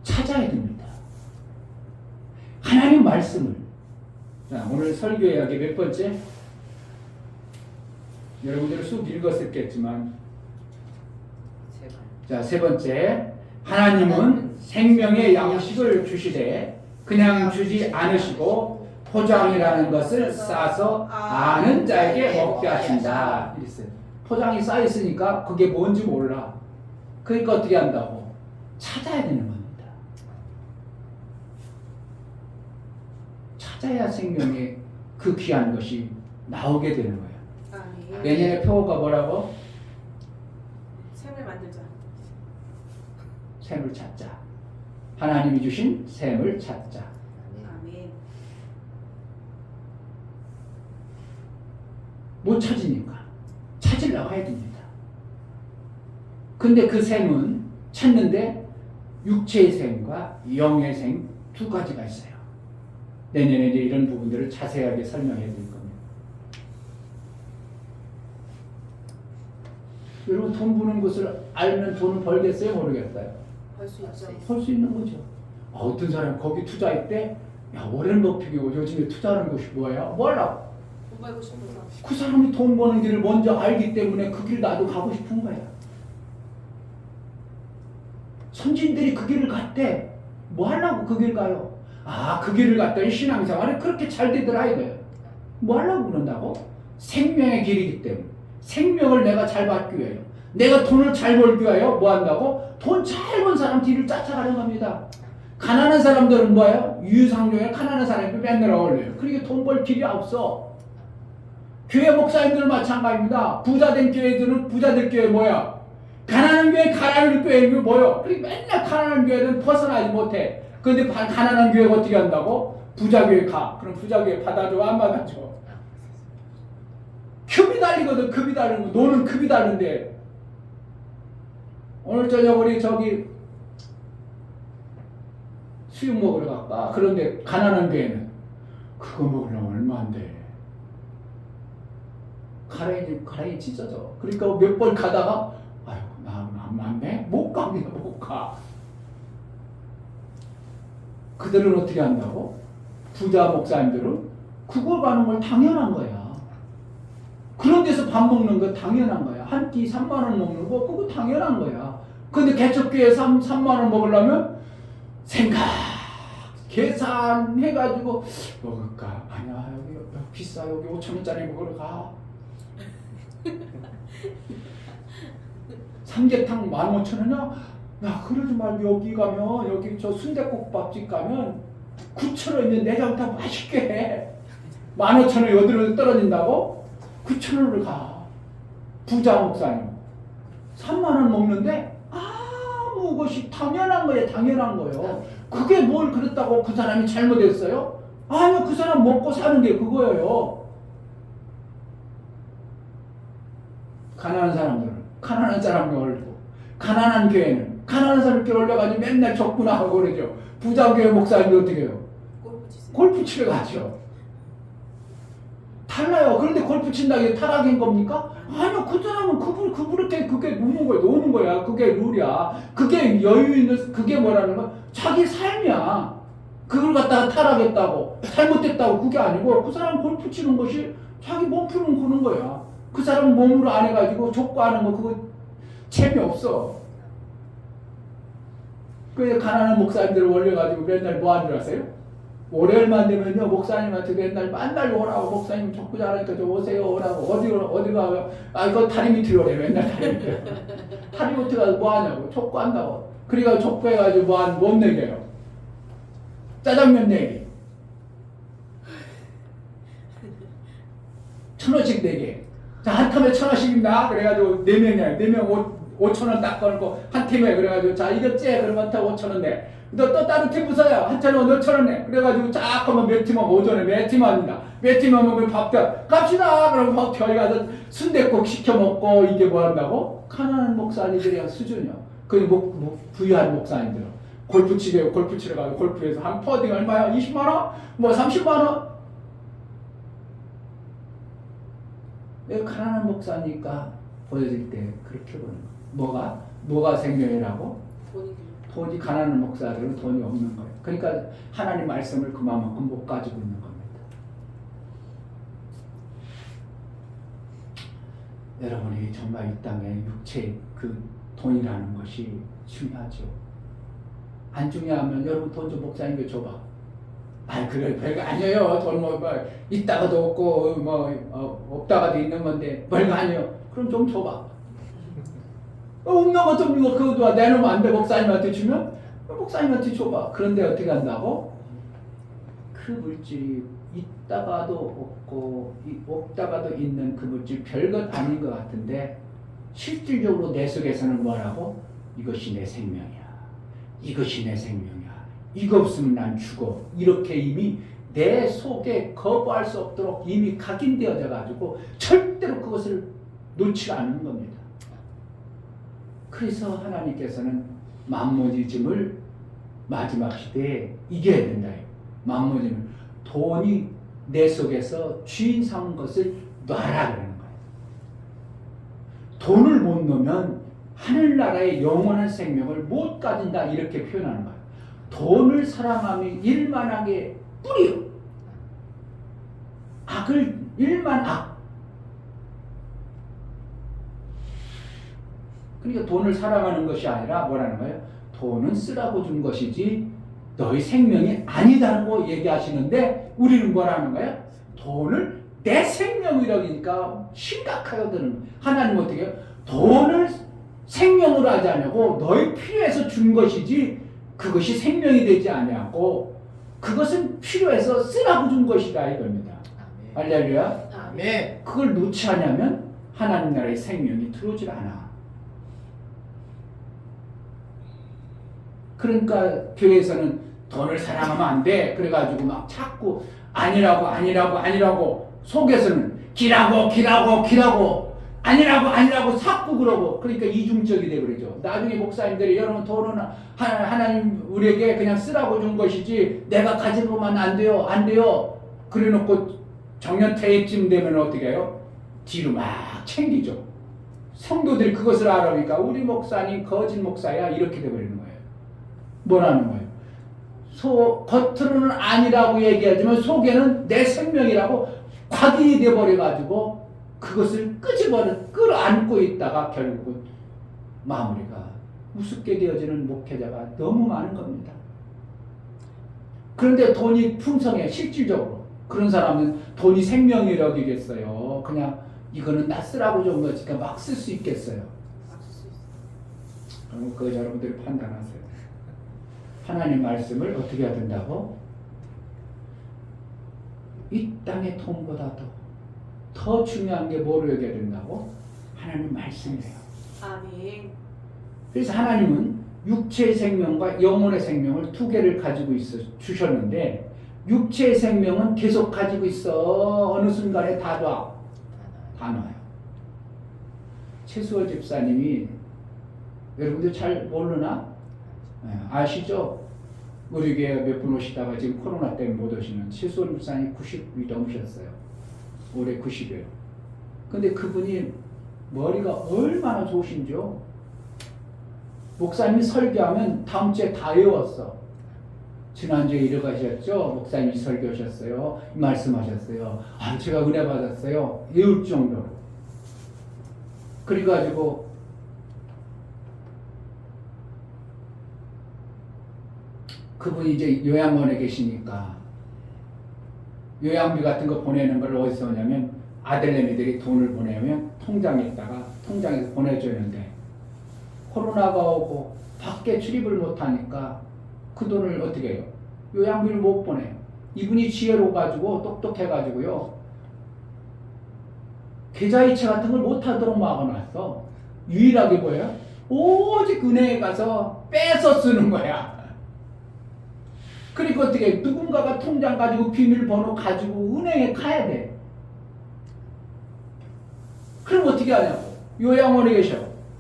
찾아야 됩니다. 하나님 말씀을 자, 오늘 설교 이야기 몇 번째? 여러분들은 쑥 읽었었겠지만, 자, 세 번째. 하나님은 생명의 양식을 주시되 그냥 주지 않으시고 포장이라는 것을 싸서 아는 자에게 먹게 하신다. 이랬어요. 포장이 쌓여 있으니까 그게 뭔지 몰라. 그러니까 어떻게 한다고? 찾아야 되는 겁니다. 찾아야 생명의 그 귀한 것이 나오게 되는 거예요. 아멘. 내년에 표어가 뭐라고? 샘을 만들자. 샘을 찾자. 하나님이 주신 샘을 찾자. 아멘. 못 찾으니까 찾으려고 해야 됩니다. 근데 그 샘은 찾는데 육체의 샘과 영의 샘 두 가지가 있어요. 내년에 이제 이런 부분들을 자세하게 설명해 드릴 겁니다. 여러분 돈 버는 것을 알면 돈을 벌겠어요? 모르겠어요? 할 수 있죠. 벌 수 있는 거죠. 어떤 사람 거기 투자했대? 야, 워렌 버핏이 요즘에 투자하는 것이 뭐예요? 몰라. 돈 벌고 싶어서. 그 사람이 돈 버는 길을 먼저 알기 때문에 그 길 나도 가고 싶은 거야. 선진들이 그 길을 갔대. 뭐 하려고 그 길 가요? 아, 그 길을 갔더니 신앙생활이 그렇게 잘 되더라 이거예요. 뭐 하려고 그런다고? 생명의 길이기 때문에. 생명을 내가 잘 받기 위하여. 내가 돈을 잘 벌기 위하여 뭐 한다고? 돈 잘 번 사람 뒤를 쫓아가는 겁니다. 가난한 사람들은 뭐예요? 유유상종에 가난한 사람이 맨날 어울려요. 그러니까 돈 벌 길이 없어. 교회 목사님들 마찬가지입니다. 부자된 교회들은 부자들 교회 뭐야? 가난한 교회, 가난한 교회는 뭐요? 그러니까 맨날 가난한 교회는 벗어나지 못해. 그런데 가난한 교회가 어떻게 한다고? 부자 교회 가. 그럼 부자 교회 받아줘, 안 받아줘? 급이 달리거든. 급이 다르고 너는 급이 다른데. 오늘 저녁 우리 저기 수육 먹으러 갈까? 그런데 가난한 교회는 그거 먹으려면 얼마인데? 가랑이 찢어져. 그러니까 몇 번 가다가 아이고 나안 맞네? 못 갑니다. 못 가. 그들은 어떻게 한다고? 부자 목사님들은 그거 가는 걸 당연한 거야. 그런 데서 밥 먹는 거 당연한 거야. 한 끼 3만 원 먹는 거 그거 당연한 거야. 근데 개척교회 3만 원 먹으려면 생각 계산해가지고 먹을까? 아니야 여기 비싸. 여기 5천 원짜리 먹으러 가. 삼계탕 15,000원이야? 야 그러지 말고 여기 가면 여기 저 순댓국밥집 가면 9,000원이면 내장 다 맛있게 해. 15,000원 여드름 떨어진다고? 9,000원을 가. 부자 목사님 3만 원 먹는데 아무 것이 당연한 거예요. 당연한 거예요. 그게 뭘 그랬다고 그 사람이 잘못했어요? 아니요 그 사람 먹고 사는 게 그거예요. 가난한 사람들은 가난한 사람을 올리고 가난한 교회는 가난한 사람을 올려가지고 맨날 적군하고 그러죠. 부자 교회 목사님이 어떻게 해요? 골프 치세요. 골프 치러 가죠. 달라요. 그런데 골프 친다고 이게 타락인 겁니까? 아니요. 그 사람은 그렇게 그게 노는 거야. 그게 룰이야. 그게 여유 있는 그게 뭐라는 거? 자기 삶이야. 그걸 갖다가 타락했다고 잘못됐다고 그게 아니고 그 사람 골프 치는 것이 자기 몸 푸는 그런 거야. 그 사람 몸으로 안 해가지고 족구하는 거 그거 재미없어. 그래서 가난한 목사님들을 올려가지고 맨날 뭐 하는 줄 아세요? 월요일만 되면요 목사님한테 맨날 만날 오라고 목사님 족구 잘하니까 좀 오세요 오라고 어디 가요? 아 이거 다리 밑으로 오래 맨날 다리 밑으로. 다리 밑에 가서 뭐 하냐고 족구 한다고. 그러니까 족구 해가지고 뭔 내게요? 짜장면 내기. 1,000원씩 내게. 자, 한 텀에 1,000원씩입니다. 그래가지고 4명이야. 4명 5,000원 딱 꺼놓고 한 팀에 그래가지고 자 이거 째 그러면 다 5,000원 내. 너 다른 팀 부서야. 한 차례 너 1,000원 내. 그래가지고 쫙 하면 몇 팀 하면 오전에 몇 팀 합니다. 몇 팀 하면 밥겨. 갑시다. 그러면 밥 저희 가서 순댓국 시켜 먹고 이게 뭐 한다고? 가난한 목사님들이야 수준이야. 그 부유한 목사님들. 골프 치러 가고 골프에서 한 퍼딩 얼마야? 20만 원? 뭐 30만 원? 내가 가난한 목사니까 보여줄 때 그렇게 보는 거. 뭐가 생명이라고? 돈이 가난한 목사들은 돈이 없는 거예요. 그러니까 하나님 말씀을 그만큼 못 가지고 있는 겁니다. 여러분이 정말 이 땅에 육체 그 돈이라는 것이 중요하죠. 안 중요하면 여러분 돈 좀 목사님께 줘봐. 아 그래 별거 아니에요. 돈 뭐 있다가도 없고 없다가도 있는 건데 별거 아니에요. 그럼 좀 줘봐. 없는 거 좀 이거 그거 내놓으면 안 돼. 목사님한테 주면 목사님한테 줘봐. 그런데 어떻게 한다고? 그 물질이 있다가도 없고 없다가도 있는 그 물질 별것 아닌 것 같은데 실질적으로 내 속에서는 뭐라고? 이것이 내 생명이야. 이것이 내 생명이야. 이거 없으면 난 죽어. 이렇게 이미 내 속에 거부할 수 없도록 이미 각인되어져 가지고 절대로 그것을 놓지 않는 겁니다. 그래서 하나님께서는 만모니즘을 마지막 시대에 이겨야 된다. 만모니즘, 돈이 내 속에서 주인 삼은 것을 놔라 그러는 거예요. 돈을 못 놓으면 하늘나라의 영원한 생명을 못 가진다 이렇게 표현하는 거예요. 돈을 사랑하며 일만하게 뿌려. 악을 일만 악. 그러니까 돈을 사랑하는 것이 아니라 뭐라는 거예요? 돈은 쓰라고 준 것이지 너희 생명이 아니다고 얘기하시는데 우리는 뭐라는 거예요? 돈을 내 생명이라고 하니까 심각하거든. 하나님은 어떻게 해요? 돈을 생명으로 하지 않냐고 너희 필요해서 준 것이지 그것이 생명이 되지 않냐고 그것은 필요해서 쓰라고 준 것이다 이겁니다. 할렐루야. 아멘. 그걸 놓지 않으면 하나님 나라의 생명이 들어오질 않아. 그러니까 교회에서는 돈을 사랑하면 안 돼. 그래가지고 막 자꾸 아니라고 속에서는 기라고 아니라고 자꾸 그러고 그러니까 이중적이 되버리죠. 나중에 목사님들이 여러분 돈은 하나님 우리에게 그냥 쓰라고 준 것이지 내가 가지고만 안 돼요. 그래놓고 정년퇴임쯤 되면 어떻게 해요? 뒤로 막 챙기죠. 성도들이 그것을 알아보니까 우리 목사님 거짓 목사야 이렇게 돼버리는 거예요. 뭐라는 거예요? 겉으로는 아니라고 얘기하지만 속에는 내 생명이라고 각인이 돼버려가지고 그것을 끌어안고 있다가 결국은 마무리가 우습게 되어지는 목회자가 너무 많은 겁니다. 그런데 돈이 풍성해 실질적으로 그런 사람은 돈이 생명이라고 얘기했어요. 그냥 이거는 나 쓰라고 준 거니까 막 쓸 수 있겠어요. 그럼 그거 여러분들이 판단하세요. 하나님 말씀을 어떻게 해야 된다고? 이 땅의 돈보다도 더 중요한 게 뭐로 여겨야 된다고? 하나님 말씀이에요. 아멘. 그래서 하나님은 육체의 생명과 영혼의 생명을 두 개를 가지고 주셨는데 육체의 생명은 계속 가지고 있어. 어느 순간에 다 놔요. 최수월 집사님이 여러분들 잘 모르나? 아시죠? 우리 교회 몇 분 오시다가 지금 코로나 때문에 못 오시는 최수월 집사님 90이 넘으셨어요. 올해 90이에요. 근데 그분이 머리가 얼마나 좋으신지요? 목사님이 설교하면 다음 주에 다 외웠어. 지난주에 이러가셨죠? 목사님이 설교하셨어요. 말씀하셨어요. 제가 은혜 받았어요. 외울 정도로. 그래가지고 그분이 이제 요양원에 계시니까 요양비 같은 거 보내는 걸 어디서 오냐면 아들내미들이 돈을 보내면 통장에서 보내주는데 코로나가 오고 밖에 출입을 못하니까 그 돈을 어떻게 해요? 요양비를 못 보내요. 이분이 지혜로워가지고 똑똑해가지고요 계좌이체 같은 걸 못하도록 막아놨어. 유일하게 뭐예요? 오직 은행에 가서 빼서 쓰는 거야. 그러니까 어떻게 누군가가 통장 가지고 비밀번호 가지고 은행에 가야 돼. 그럼 어떻게 하냐고. 요양원에 계셔.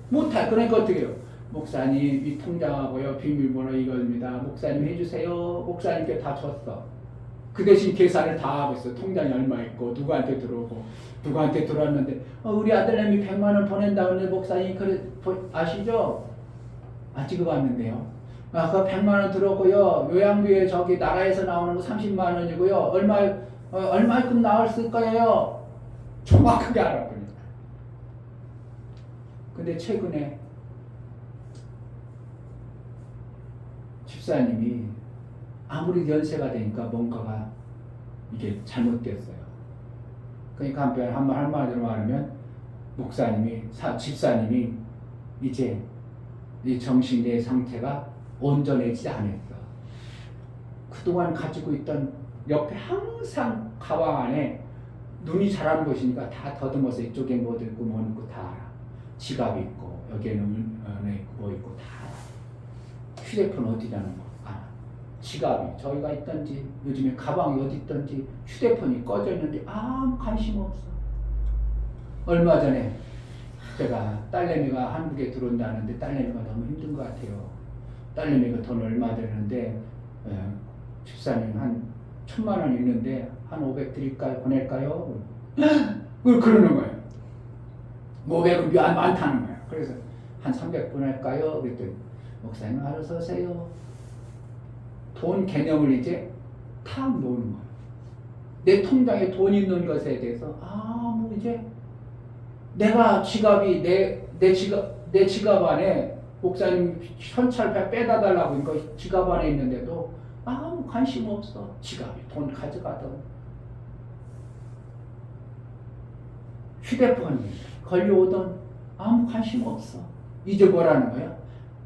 못해. 그러니까 어떻게 해요? 목사님 이 통장하고요 비밀번호 이겁니다. 목사님 해주세요. 목사님께 다 줬어. 그 대신 계산을 다 하고 있어. 통장이 얼마 있고 누구한테 들어오고 누구한테 들어왔는데 우리 아들내미 100만 원 보낸다는데 목사님 그래 아시죠? 지금 왔는데요. 그 100만 원 들어오고요. 요양비에 저기 나라에서 나오는 거 30만 원이고요. 얼마만큼 나왔을 거예요. 정확하게 알아버리니까. 근데 최근에 집사님이 아무리 연세가 되니까 뭔가가 이게 잘못됐어요. 그러니까 한마디로 말하면 목사님이 집사님이 이제 이 정신의 상태가 온전해지지 않았어. 그동안 가지고 있던 옆에 항상 가방 안에 눈이 잘하는 곳이니까 다 더듬어서 이쪽에 뭐 있고 뭐 있고 다 알아. 지갑이 있고 여기에는 있고 뭐 있고 다 알아. 휴대폰 어디라는 거 알아. 지갑이 저희가 있던지 요즘에 가방이 어디 있던지 휴대폰이 꺼져 있는데 아무 관심 없어. 얼마 전에 제가 딸내미가 한국에 들어온다는데 딸내미가 너무 힘든 것 같아요. 딸내미가 돈 얼마 되는데 집사님 한 1,000만 원 있는데 한 500 드릴까요? 보낼까요? 그러는 거예요. 500은 많다는 거예요. 그래서 한 300 보낼까요? 그랬더니 목사님 알아서 하세요. 돈 개념을 이제 탁 놓는 거예요. 내 통장에 돈 있는 것에 대해서 뭐 이제 내가 지갑이 내 지갑 안에 목사님 현찰 빼다 달라고 하니까 지갑 안에 있는데도 아무 관심 없어. 지갑이 돈 가져가던 휴대폰이 걸려오던 아무 관심 없어. 이제 뭐라는 거야?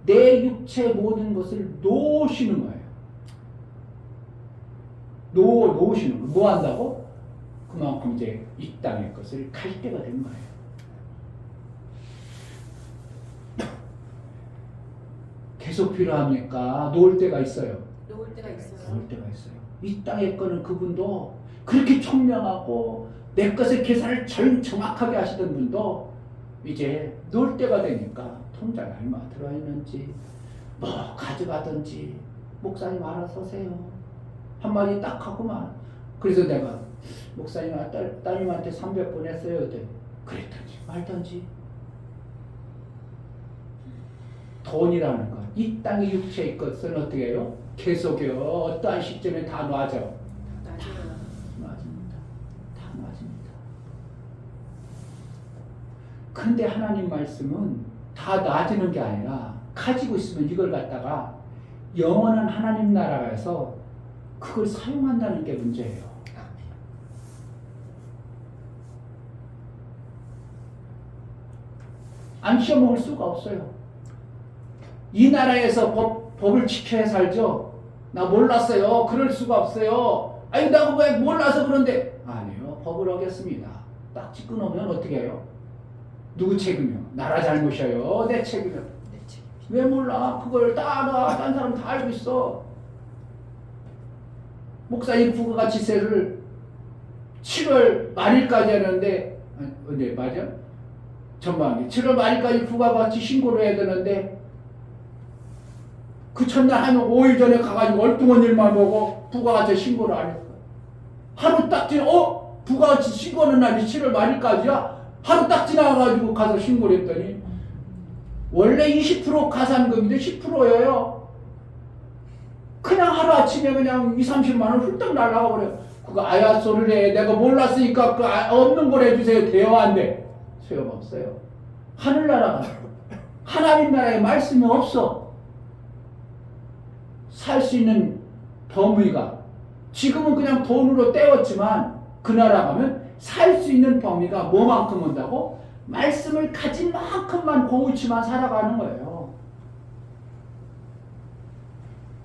내 육체 모든 것을 놓으시는 거예요. 놓으시는 거. 뭐 한다고? 그만큼 이제 이 땅의 것을 갈 때가 된 거예요. 계속 필요합니까? 놓을 때가 있어요. 놓을 때가 있어요. 놓을 때가 있어요. 이 땅의 거는 그분도 그렇게 총명하고 내 것의 계산을 정확하게 하시던 분도 이제 놓을 때가 되니까 통장에 얼마 들어있는지 뭐 가져가든지 목사님 알아서 하세요. 한마디 딱 하고만. 그래서 내가 목사님 따님한테 300 보냈어요. 그랬든지 말든지. 돈이라는 것, 이 땅의 육체의 것은 어떻게 해요? 계속해요. 어떠한 시점에 다 놔져. 놔집니다. 다 놔집니다. 근데 하나님 말씀은 다 놔지는 게 아니라 가지고 있으면 이걸 갖다가 영원한 하나님 나라에서 그걸 사용한다는 게 문제예요. 안 씌워먹을 수가 없어요. 이 나라에서 법을 지켜야 살죠. 나 몰랐어요. 그럴 수가 없어요. 아니 나 왜 몰라서 그런데 아니요. 법을 어겼습니다. 딱지 끊으면 어떻게 해요? 누구 책임이요? 나라 잘못이에요. 내 책임이요. 왜 몰라? 그걸 다 사람 다 알고 있어. 목사님 부가가치세를 7월 말일까지 하는데 언제 맞아? 전반기 7월 말일까지 부가가치 신고를 해야 되는데 그 첫날 한 5일 전에 가가지고 얼뚱한 일만 보고 부가가치 신고를 안 했어. 하루 딱 부가가치 신고하는 날이 7월 말일까지야. 하루 딱 지나가가지고 가서 신고를 했더니 원래 20% 가산금인데 10%예요. 그냥 하루아침에 그냥 20-30만 원 훌떡 날라가 버려요. 그거 아야 소리를 해. 내가 몰랐으니까 그 없는 걸 해주세요. 돼요 안 돼? 소용없어요. 하늘나라가 하나님 나라에 말씀이 없어. 살 수 있는 범위가 지금은 그냥 돈으로 때웠지만 그 나라 가면 살 수 있는 범위가 뭐만큼 온다고? 말씀을 가진 만큼만 고우치만 살아가는 거예요.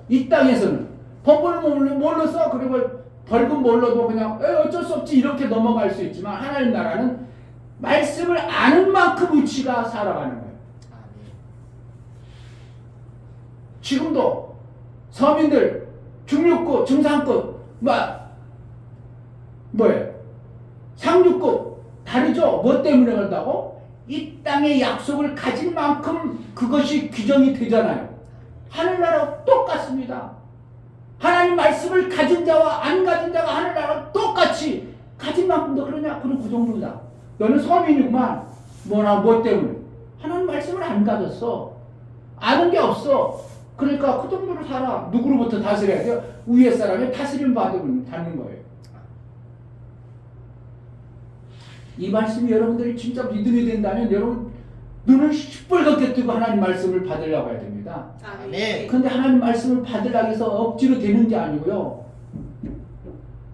이 땅에서는 법을 뭘로 써? 그리고 벌금 뭘로도 그냥 어쩔 수 없지 이렇게 넘어갈 수 있지만 하나님 나라는 말씀을 아는 만큼 우치가 살아가는 거예요. 지금도 서민들 중류급, 중상급, 뭐예요? 상류급 다르죠? 뭐 때문에 그런다고? 이 땅의 약속을 가진 만큼 그것이 규정이 되잖아요. 하늘나라 똑같습니다. 하나님 말씀을 가진 자와 안 가진 자가 하늘나라 똑같이 가진 만큼 더 그러냐? 그럼 그 정도다. 너는 서민이구만. 뭐 때문에? 하나님 말씀을 안 가졌어. 아는 게 없어. 그러니까 그 정도로 살아. 누구로부터 다스려야 돼요? 위에 사람의 다스림 받으면 닿는 거예요. 이 말씀이 여러분들이 진짜 믿음이 된다면 여러분 눈을 시뻘겋게 뜨고 하나님 말씀을 받으려고 해야 됩니다. 아멘. 근데 하나님 말씀을 받으려고 해서 억지로 되는 게 아니고요.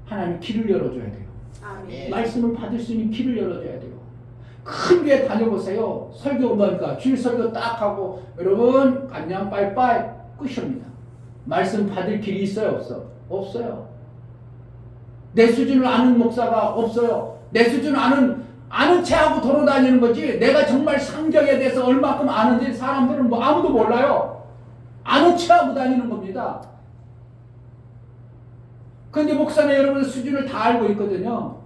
하나님 길을 열어줘야 돼요. 아멘. 말씀을 받을 수 있는 길을 열어줘야 돼요. 큰 교회 다녀보세요. 설교 뭐니까 주일 설교 딱 하고 여러분 안녕 빠이빠이 끝입니다. 말씀 받을 길이 있어요 없어? 없어요. 내 수준을 아는 목사가 없어요. 내 수준을 아는 채하고 돌아다니는 거지. 내가 정말 성경에 대해서 얼마큼 아는지 사람들은 뭐 아무도 몰라요. 아는 채하고 다니는 겁니다. 그런데 목사는 여러분 수준을 다 알고 있거든요.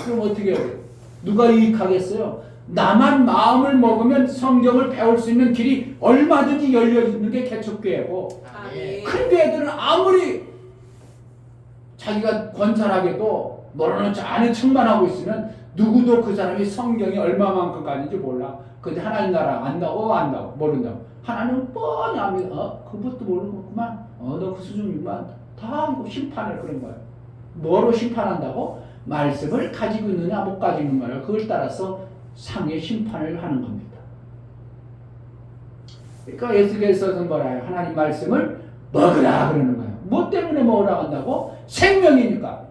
그럼 어떻게 해요? 누가 유익하겠어요? 나만 마음을 먹으면 성경을 배울 수 있는 길이 얼마든지 열려있는 게 개척교회고, 아멘. 큰 교회들은 아무리 자기가 권찰하게도 모르는 척 아는 척만 하고 있으면 누구도 그 사람이 성경이 얼마만큼 가는지 몰라. 근데 하나님 나라 안다고 모른다고. 하나님은 뻔히 압니다. 그것도 모르겠구만. 너 그 수준이구만. 다 이거 심판을 그런 거예요. 뭐로 심판한다고? 말씀을 가지고 있느냐 못 가지고 있는 거예요. 그걸 따라서 상의 심판을 하는 겁니다. 그러니까 예수께서는 뭐라 해요? 하나님 말씀을 먹으라 그러는 거예요. 뭐 때문에 먹으라 한다고? 생명이니까.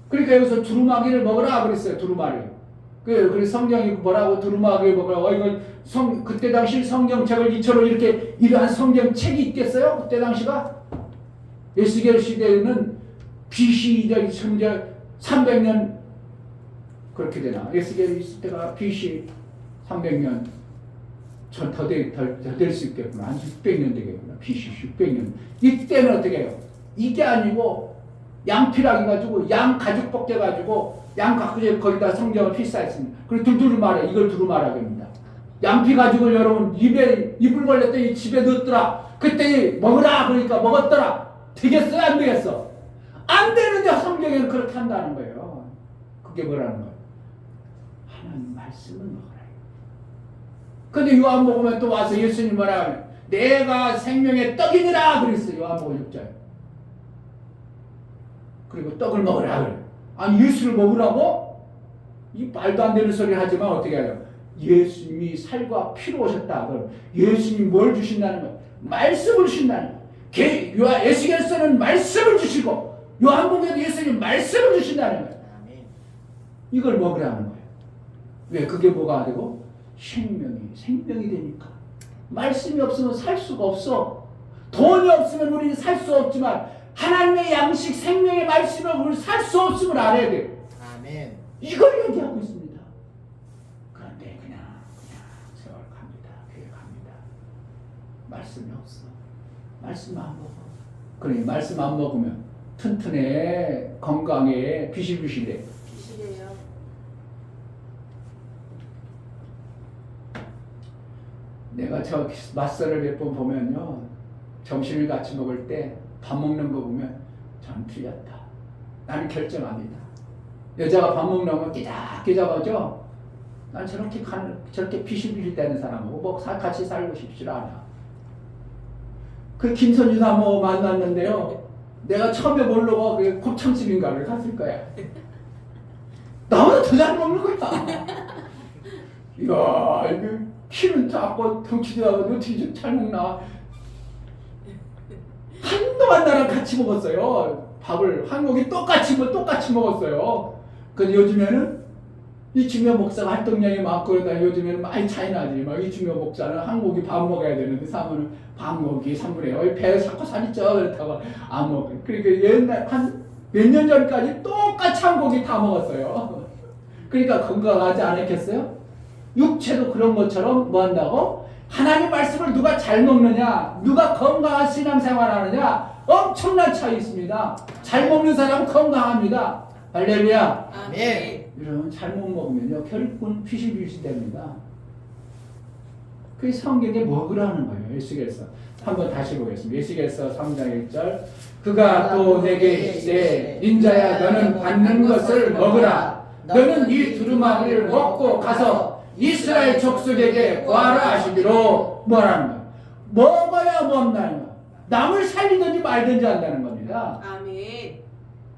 그러니까 여기서 두루마기를 먹으라 그랬어요. 두루마리. 그래서 성경이 뭐라고 두루마기를 먹으라고. 이건 그때 당시 성경책을 이처럼 이렇게 이러한 성경책이 있겠어요? 그때 당시가? 예수계 시대에는 BC 300년 그렇게 되나? 예수계 시대가 BC 300년 전 더 될 수 있겠구나. 한 600년 되겠구나. BC 600년. 이때는 어떻게 해요? 이게 아니고 양피라기 가지고 양 가죽 벗겨 가지고 양 가죽에 거기다 성경을 필사했습니다. 그리고 두루마리 이걸 두루마라고 합니다. 양피 가죽을 여러분 입에 이불 걸렸더니 집에 넣었더라. 그때 먹으라 그러니까 먹었더라. 되겠어요? 안 되겠어? 안 되는데 성경에는 그렇게 한다는 거예요. 그게 뭐라는 거예요? 하나님 말씀을 먹으라. 근데 요한복음에 또 와서 예수님 뭐라 하면 내가 생명의 떡이니라 그랬어요. 요한복음 6절. 그리고 떡을 먹으라 그래. 아니 예수를 먹으라고? 이 말도 안 되는 소리 하지만 어떻게 해요? 예수님이 살과 피로 오셨다. 그럼 예수님이 뭘 주신다는 거예요? 말씀을 주신다는 거예요. 예수께서는 말씀을 주시고 요한복음에도 예수님이 말씀을 주신다는 거예요. 이걸 먹으라는 거예요. 왜? 그게 뭐가 되고? 생명이 되니까. 말씀이 없으면 살 수가 없어. 돈이 없으면 우리는 살 수 없지만 하나님의 양식 생명의 말씀을 우리 살 수 없음을 알아야 돼요. 아멘. 이걸 얘기하고 있습니다. 그런데 그냥 세월 갑니다. 교회 갑니다. 말씀이 없어. 말씀 안 먹어. 그러니 말씀 안 먹으면 튼튼해, 건강해, 비실비실해. 비실해요. 내가 저 맞설을 몇 번 보면요, 점심을 같이 먹을 때 밥 먹는 거 보면 전 틀렸다. 나는 결정합니다. 여자가 밥 먹는 거 끼작끼작하죠. 난 저렇게 비실비실 대는 사람하고 뭐 같이 살고 싶지 않아. 그 김선주 사모 만났는데요. 내가 처음에 모르고 그 곱창집인가를 갔을 거야. 나보다 더 잘 먹는 거야. 이야, 이거 키는 작고 덩치도 하고 어떻게 좀 잘 먹나. 한동안 나랑 같이 먹었어요. 밥을 한국이 똑같이 먹었어요. 근데 요즘에는 이충효 목사가 활동량이 많고 그러다 요즘에는 많이 차이 나지. 막 이충효 목사는 한국이 밥 먹어야 되는데 사모는 밥 먹기 3분의 1 배에 자꾸 살이 쪄 그렇다고 안 먹어. 그러니까 옛날 한 몇 년 전까지 똑같이 한국이 다 먹었어요. 그러니까 건강하지 않았겠어요? 육체도 그런 것처럼 뭐 한다고? 하나님 말씀을 누가 잘 먹느냐, 누가 건강한 신앙생활 하느냐 엄청난 차이 있습니다. 잘 먹는 사람은 건강합니다. 할렐루야. 아멘. 여러분 잘못 먹으면요 결국은 피실비실 됩니다. 그게 성경에 먹으라는 거예요. 예수께서 한번 다시 보겠습니다. 예수께서 3장 1절 그가 또 내게 이르시되 인자야 너는 받는 것을 먹으라. 너는 이 두루마기를 먹고 가서 이스라엘 족속에게 구하라 하시기로 뭐라는 거예요? 먹어야 먹는다는 거예요. 남을 살리든지 말든지 한다는 겁니다. 아멘.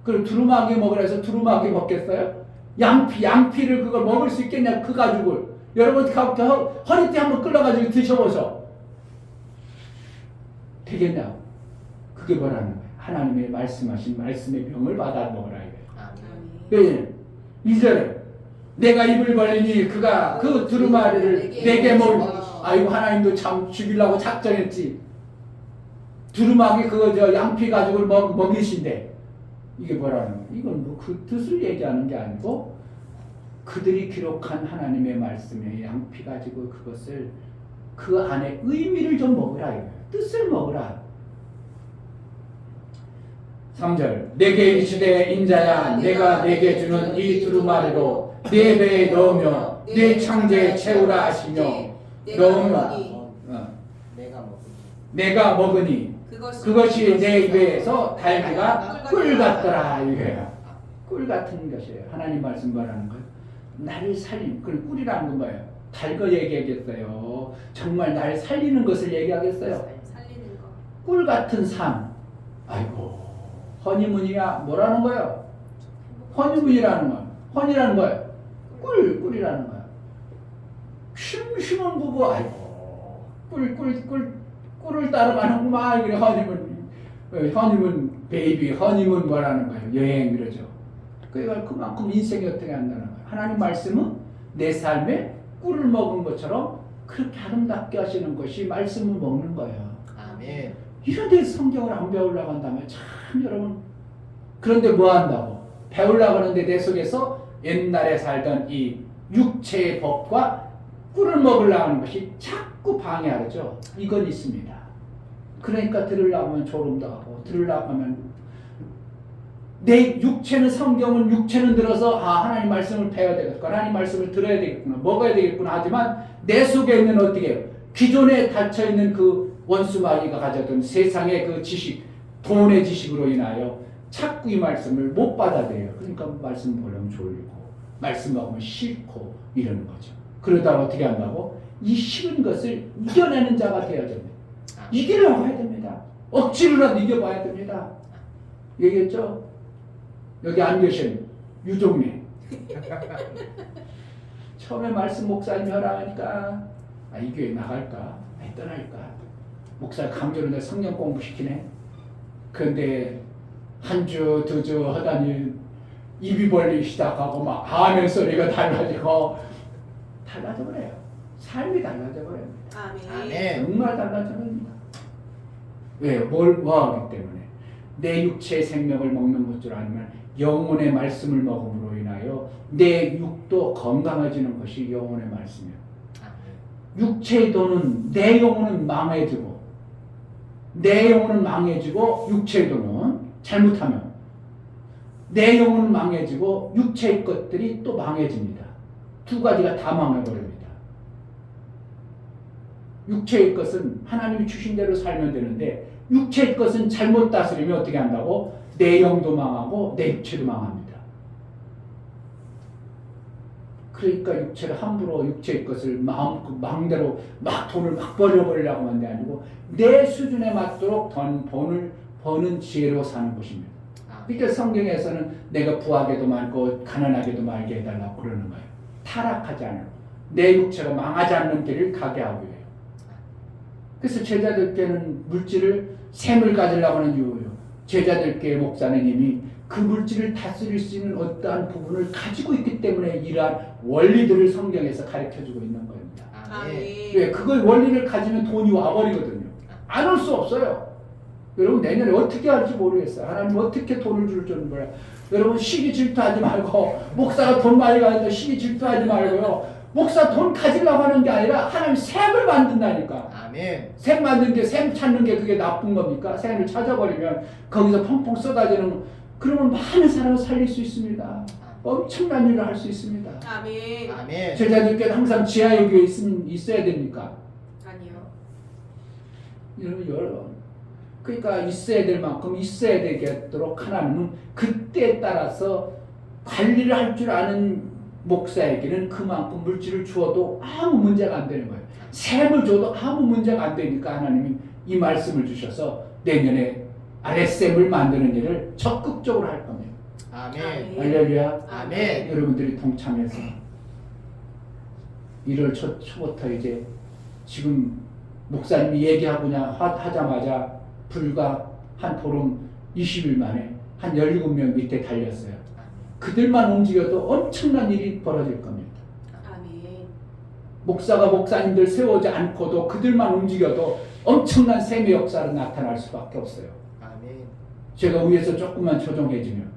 그럼 두루마기 먹으라 해서 두루마기 먹겠어요? 양피를 그걸 먹을 수 있겠냐 그 가죽을. 여러분 허리띠 한번 끌어가지고 드셔보소. 되겠냐? 그게 뭐라는 거예요? 하나님의 말씀하신 말씀의 명을 받아 먹으라 이거예요. 아멘. 예, 2절에 내가 입을 벌리니 그가 그 두루마리를 내게 아이고 하나님도 참 죽이려고 작정했지. 두루마기 그거 양피 가죽을 먹이신데 이게 뭐라는 거예요? 이건 뭐 그 뜻을 얘기하는 게 아니고 그들이 기록한 하나님의 말씀에 양피 가지고 그것을 그 안에 의미를 좀 먹으라 이거예요. 뜻을 먹으라. 3절 내게 이르시되 인자야 내가 내게 주는 이 두루마리로 네 배에 넣으며 네 창자에 채우라 하시며 넣으면 내가 먹으니 그것이 내 입에서 달기가 꿀 같더라 이거예요. 꿀 같은 것이에요. 하나님 말씀 말하는 거예요. 나를 살린 그 꿀이라는 건 뭐예요? 달거 얘기하겠어요? 정말 나를 살리는 것을 얘기하겠어요? 살리는 거. 꿀 같은 삶. 아이고 허니문이야 뭐라는 거예요? 허니문이라는 거예요. 허니라는 거예요. 꿀이라는 거예요. 심심한 부부 아이고 꿀을 따라가는구만. 그래 허니문 베이비 허니문 뭐라는 거예요? 여행 그러죠. 그러니까 그만큼 인생이 어떻게 한다는 거예요. 하나님 말씀은 내 삶에 꿀을 먹은 것처럼 그렇게 아름답게 하시는 것이 말씀을 먹는 거예요. 아멘. 이런 데서 성경을 안 배우려고 한다면 참 여러분 그런데 뭐 한다고? 배우려고 하는데 내 속에서 옛날에 살던 이 육체의 법과 꿀을 먹으려고 하는 것이 자꾸 방해하죠. 이건 있습니다. 그러니까 들으려고 하면 졸음도 하고 들으려고 하면 내 육체는 성경은 육체는 들어서 하나님 말씀을 배워야 되겠구나. 하나님 말씀을 들어야 되겠구나. 먹어야 되겠구나. 하지만 내 속에 있는 어떻게 해요? 기존에 닫혀있는 그 원수마귀가 가져던 세상의 그 지식, 돈의 지식으로 인하여 자꾸 이 말씀을 못 받아들여요. 그러니까 말씀 보려면 졸리고 말씀 먹으면 싫고 이러는 거죠. 그러다가 어떻게 한다고? 이 싫은 것을 이겨내는 자가 되어야 됩니다. 이기려고 해야 됩니다. 억지로라도 이겨봐야 됩니다. 얘기했죠? 여기 안 계신 유종래 처음에 말씀 목사님이 하라니까 이 교회 나갈까? 떠날까? 목사 강조로 내 성경 공부시키네. 그런데 한 주, 두 주 하다니 입이 벌리기 시작하고 막 아멘 소리가 달라지고 달라져 버려요. 삶이 달라져 버려요. 아멘. 정말 달라져 버립니다. 왜요? 뭐 하기 때문에 내 육체의 생명을 먹는 것 줄 알면 영혼의 말씀을 먹음으로 인하여 내 육도 건강해지는 것이 영혼의 말씀이에요. 육체의 돈은 내 영혼은 망해지고 내 영혼은 망해지고 육체의 돈은 잘못하면 내 영혼은 망해지고 육체의 것들이 또 망해집니다. 두 가지가 다 망해버립니다. 육체의 것은 하나님이 주신 대로 살면 되는데 육체의 것은 잘못 다스리면 어떻게 한다고? 내 영도 망하고 내 육체도 망합니다. 그러니까 육체를 함부로 육체의 것을 마음대로 막 돈을 막 벌려버리려고 하는 게 아니고 내 수준에 맞도록 돈을 버는 지혜로 사는 것입니다. 그러니까 성경에서는 내가 부하게도 많고 가난하게도 말게 해달라고 그러는 거예요. 타락하지 않고 내 육체가 망하지 않는 길을 가게 하고 해요. 그래서 제자들께는 물질을 샘을 가지려고 하는 이유예요. 제자들께 목사는 이미 그 물질을 다스릴 수 있는 어떠한 부분을 가지고 있기 때문에 이러한 원리들을 성경에서 가르쳐주고 있는 겁니다. 왜? 그걸 원리를 가지면 돈이 와버리거든요. 안 올 수 없어요. 여러분 내년에 어떻게 할지 모르겠어요. 하나님 어떻게 돈을 줄 줄 몰라요. 여러분 시기 질투하지 말고 목사가 돈 많이 가니까 시기 질투하지 말고요. 목사 돈 가지려고 하는 게 아니라 하나님 샘을 만든다니까. 아멘. 샘 만든 게 샘 찾는 게 그게 나쁜 겁니까? 샘을 찾아버리면 거기서 펑펑 쏟아지는 그러면 많은 사람을 살릴 수 있습니다. 엄청난 일을 할 수 있습니다. 아멘. 아멘. 제자들께는 항상 지하의 교회에 있어야 됩니까? 아니요. 여러분 그러니까 있어야 될 만큼 있어야 되도록 하나님은 그때에 따라서 관리를 할 줄 아는 목사에게는 그만큼 물질을 주어도 아무 문제가 안 되는 거예요. 샘을 줘도 아무 문제가 안 되니까 하나님이 이 말씀을 주셔서 내년에 아랫샘을 만드는 일을 적극적으로 할 겁니다. 아멘. 할렐루야. 아멘. 여러분들이 동참해서 1월 초부터 이제 지금 목사님이 얘기하고 하자마자 불과 한 보름 20일 만에 한 17명 밑에 달렸어요. 그들만 움직여도 엄청난 일이 벌어질 겁니다. 아멘. 목사가 목사님들 세우지 않고도 그들만 움직여도 엄청난 셈의 역사로 나타날 수밖에 없어요. 아멘. 제가 위에서 조금만 조정해주면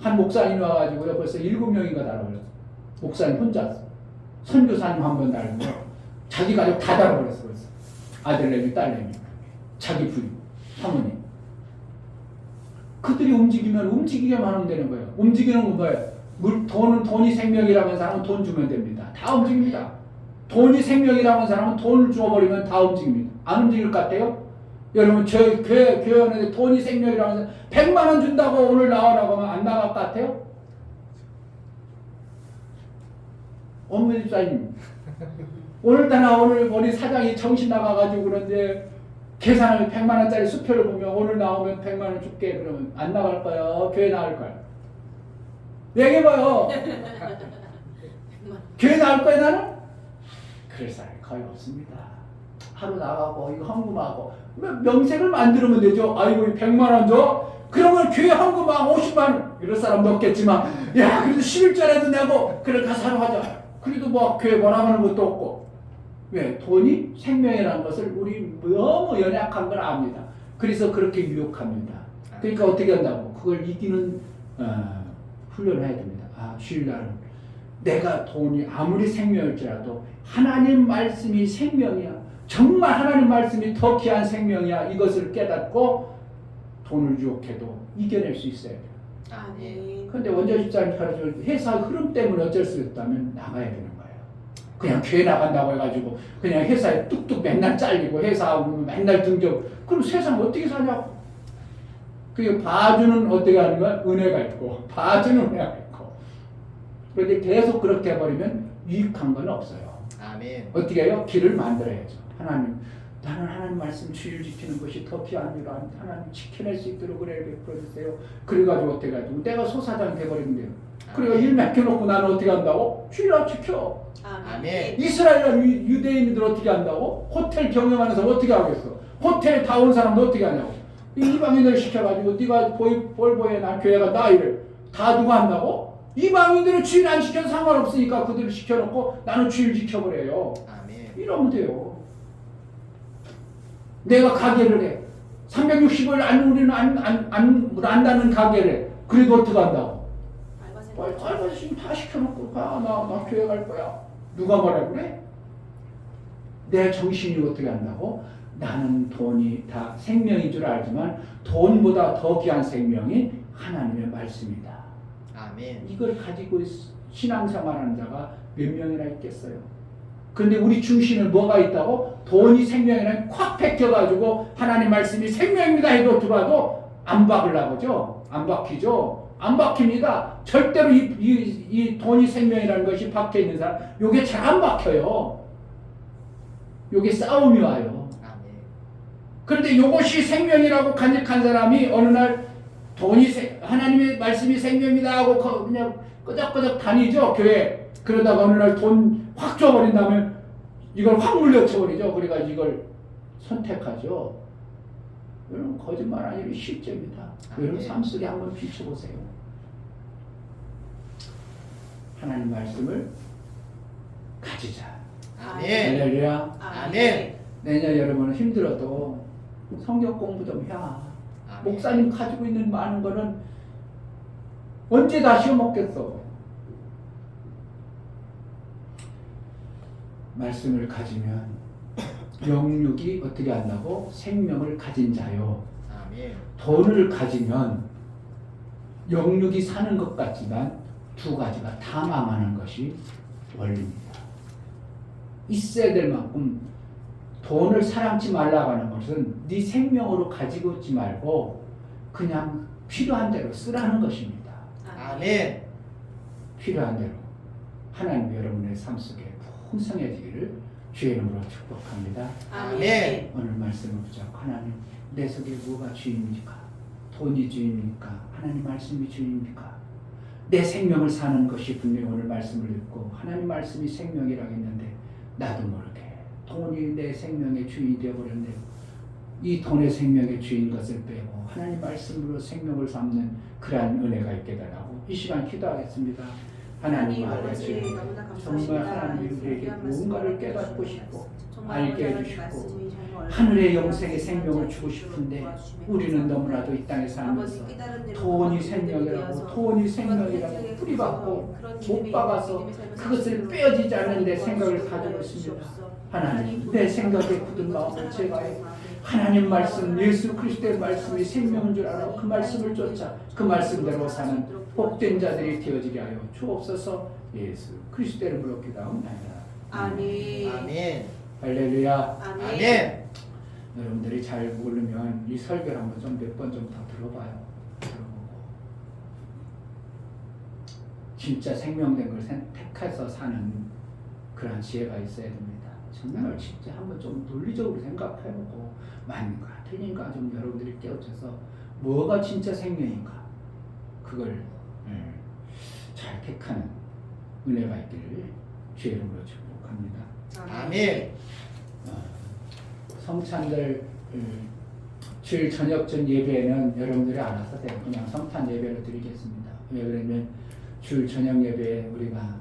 한 목사님이 와가지고요 벌써 7명인가 달아버렸어요. 목사님 혼자 선교사님 한 번 달고 자기 가족 다 달아버렸어. 벌써 아들내미 딸내미 자기 부인 사모님 그들이 움직이기만 하면 되는 거예요. 움직이는 건 뭐예요? 돈이 생명이라는 사람은 돈 주면 됩니다. 다 움직입니다. 돈이 생명이라는 사람은 돈을 주어버리면 다 움직입니다. 안 움직일 것 같아요? 여러분 저희 교회 오는데 돈이 생명이라고 해서 100만 원 준다고 오늘 나오라고 하면 안 나갈 것 같아요? 어머니 집사님 오늘따라 오늘 우리 사장이 정신 나가가지고 그런데 계산을 100만 원짜리 수표를 보면 오늘 나오면 100만 원 줄게 그러면 안 나갈 거예요? 교회 나갈 거예요? 얘기해봐요. 교회 나갈 거예요 나는? 그럴 사람이 거의 없습니다. 하루 나가고 이거 헌금하고 명색을 만들면 되죠. 아이고 100만 원 줘? 그러면 교회 헌금하고 50만 원 이럴 사람도 없겠지만 야 그래도 11조라도 내고 그래 가서 하러 가자. 그래도 뭐 교회 뭐라고 하는 것도 없고 왜? 돈이 생명이라는 것을 우리 너무 연약한 걸 압니다. 그래서 그렇게 유혹합니다. 그러니까 어떻게 한다고? 그걸 이기는 훈련을 해야 됩니다. 주일날은 내가 돈이 아무리 생명일지라도 하나님 말씀이 생명이야. 정말 하나님 말씀이 더 귀한 생명이야. 이것을 깨닫고 돈을 유혹해도 이겨낼 수 있어야 돼요. 아멘. 그런데 원조 집사님 가르쳐 회사 흐름 때문에 어쩔 수 없다면 나가야 되는 거예요. 그냥 교회 나간다고 해가지고 그냥 회사에 뚝뚝 맨날 잘리고 회사하고 맨날 등적 그럼 세상 어떻게 사냐고. 그 봐주는 어떻게 하는 거야? 은혜가 있고 봐주는 은혜가 있고. 그런데 계속 그렇게 해버리면 유익한 건 없어요. 아멘. 어떻게 해요? 길을 만들어야죠. 하나님 나는 하나님 말씀 주일 지키는 것이 더 귀한 줄 아는데 하나님 지켜낼 수 있도록 은혜를 베풀어 주세요. 그래가지고 어떻게 해가지고 내가 소사장 돼버리면 돼요. 그리고 일 맡겨놓고 나는 어떻게 한다고? 주일날 지켜. 아멘. 이스라엘과 유대인들 어떻게 한다고? 호텔 경영하는 사람 어떻게 하겠어? 호텔에 다 온 사람도 어떻게 하냐고? 이방인들 시켜가지고 네가 볼보에 난 교회 간다 이래. 다 누가 한다고? 이방인들은 주일 안 시켜도 상관없으니까 그들을 시켜놓고 나는 주일 지켜버려요. 아멘. 이러면 돼요. 내가 가게를 해. 365일 우리는 안 닫는 가게를 해. 그래도 어떻게 한다고? 알바생 다 시켜놓고 나 교회 갈 거야. 누가 뭐라 그래? 내 정신이 어떻게 한다고? 나는 돈이 다 생명인 줄 알지만 돈보다 더 귀한 생명이 하나님의 말씀이다. 아멘. 이걸 가지고 신앙생활하는 자가 몇 명이나 있겠어요? 그런데 우리 중심에 뭐가 있다고? 돈이 생명이라면 콱 뺏겨가지고 하나님 말씀이 생명입니다 해도 들어와도 안 박으려고 그러죠? 안 박히죠? 안 박힙니다. 절대로 이 돈이 생명이라는 것이 박혀있는 사람 요게 잘 안 박혀요. 요게 싸움이 와요. 아멘. 그런데 요것이 생명이라고 간직한 사람이 어느 날 하나님의 말씀이 생명이다 하고 그냥 끄적끄적 다니죠 교회. 그러다가 어느 날 돈 확 줘버린다면 이걸 확 물려쳐버리죠. 그러니까 이걸 선택하죠. 여러분 거짓말 아니라 실제입니다. 여러분 삶 속에 한번 비춰보세요. 하나님 말씀을 가지자. 아멘. 할렐루야. 아멘. 내년 여러분은 힘들어도 성경 공부 좀 해. 목사님 가지고 있는 많은 거는 언제 다 씌워먹겠어. 말씀을 가지면 영육이 어떻게 한다고? 생명을 가진 자요. 아멘. 돈을 가지면 영육이 사는 것 같지만 두 가지가 다 망하는 것이 원리입니다. 있어야 될 만큼 돈을 사랑치 말라고 하는 것은 네 생명으로 가지고 있지 말고 그냥 필요한 대로 쓰라는 것입니다. 아멘. 필요한 대로 하나님 여러분의 삶 속에 풍성해지기를 주의 이름으로 축복합니다. 아멘. 오늘 말씀을 붙잡고 하나님 내 속에 뭐가 주인인지가 돈이 주인입니까? 하나님 말씀이 주인입니까? 내 생명을 사는 것이 분명히 오늘 말씀을 듣고 하나님 말씀이 생명이라고 했는데 나도 모르게 돈이 내 생명의 주인이 되어버렸네요. 이 돈의 생명의 주인 것을 빼고 하나님 말씀으로 생명을 삼는 그러한 은혜가 있게 달라고 이 시간 기도하겠습니다. 하나님 아버지, 정말 하나님 우리에게 무언가를 깨닫고 싶고 알게 해주시고 하늘의 영생의 생명을 주고 싶은데 우리는 너무나도 이 땅에 살면서 돈이 생명이라고 돈이 생명이라고 뿌리박고 못 박아서 그것을 빼어지지 않는 내 생각을 가지고 있습니다. 하나님 내 생각에 굳은 마음을 제거하여 하나님 말씀 예수 그리스도의 말씀이 생명인 줄 알아 그 말씀을 쫓아 그 말씀대로 사는 복된 자들이 되어지게 하여 주옵소서. 예수 그리스도의 이름으로 기도하옵나이다. 아멘. 아멘. 할렐루야. 아멘. 여러분들이 잘 모르면 이 설교를 한번 좀 몇 번 좀 더 들어봐요. 들어보고 진짜 생명된 걸 택해서 사는 그런 지혜가 있어야 됩니다. 정말 진짜 한번 좀 논리적으로 생각해보고 맞는가 틀린가 좀 여러분들이 깨우쳐서 뭐가 진짜 생명인가 그걸 잘 택하는 은혜가 있기를 주의 이름으로 축복합니다. 아멘. 성찬절 주일 저녁 전 예배에는 여러분들이 알아서 돼요. 그냥 성탄 예배를 드리겠습니다. 왜 그러면 주일 저녁 예배에 우리가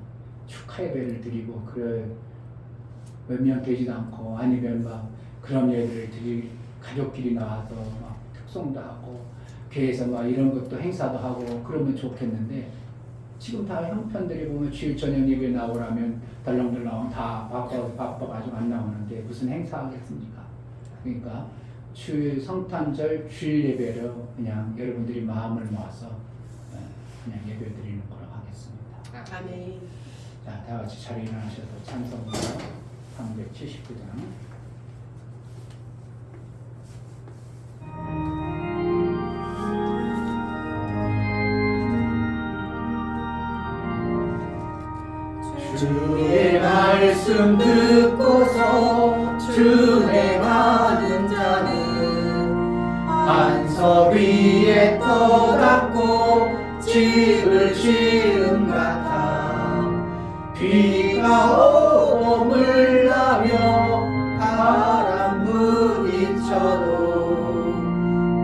축하 예배를 드리고 몇 명 되지도 않고 아니면 막 그런 예배를 드리 가족끼리 나와서 막 특송도 하고 교회에서 막 이런 것도 행사도 하고 그러면 좋겠는데 지금 다 형편들이 보면 주일 저녁 예배 나오라면 덜렁덜렁 다 바빠가지고 안 나오는데 무슨 행사하겠습니까? 그러니까 주일 성탄절 주일 예배로 그냥 여러분들이 마음을 모아서 그냥 예배 드리는 거라고 하겠습니다. 아멘. 자, 다 같이 자리에 일어나셔서 찬송가 379장 주의 말씀 듣고서 준행하는 자는 반석 위에 떠닫고 집을 지은 같아 비가 오고 물나며 바람 부딪혀도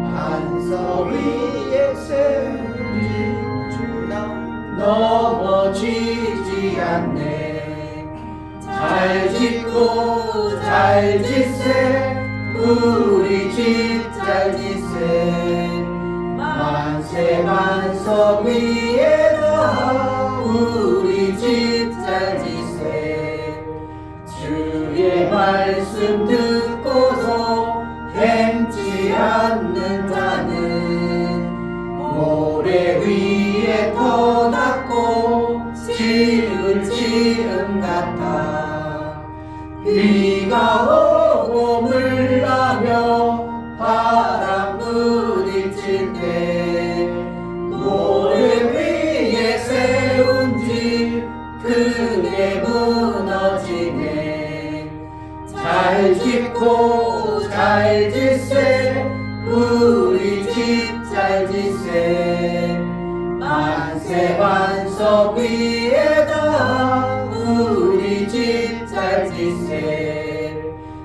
반석 위에 세운 주나 넘어지지 않네. 잘 짓고 잘 짓세 우리 집 잘 짓세 만세 반석 위에다 우리 집 잘 짓세 주의 말씀 듣고서 행치 않는 자는 모래 위에 터닫고 집을 지은 같아 비가 오고 물나며 바람 부딪힐 때 모래 위에 세운 집 크게 무너지네 잘 짓고 잘 짓세 우리 집 잘 짓세 만세 반석 위에다 우리 집 잘 짓세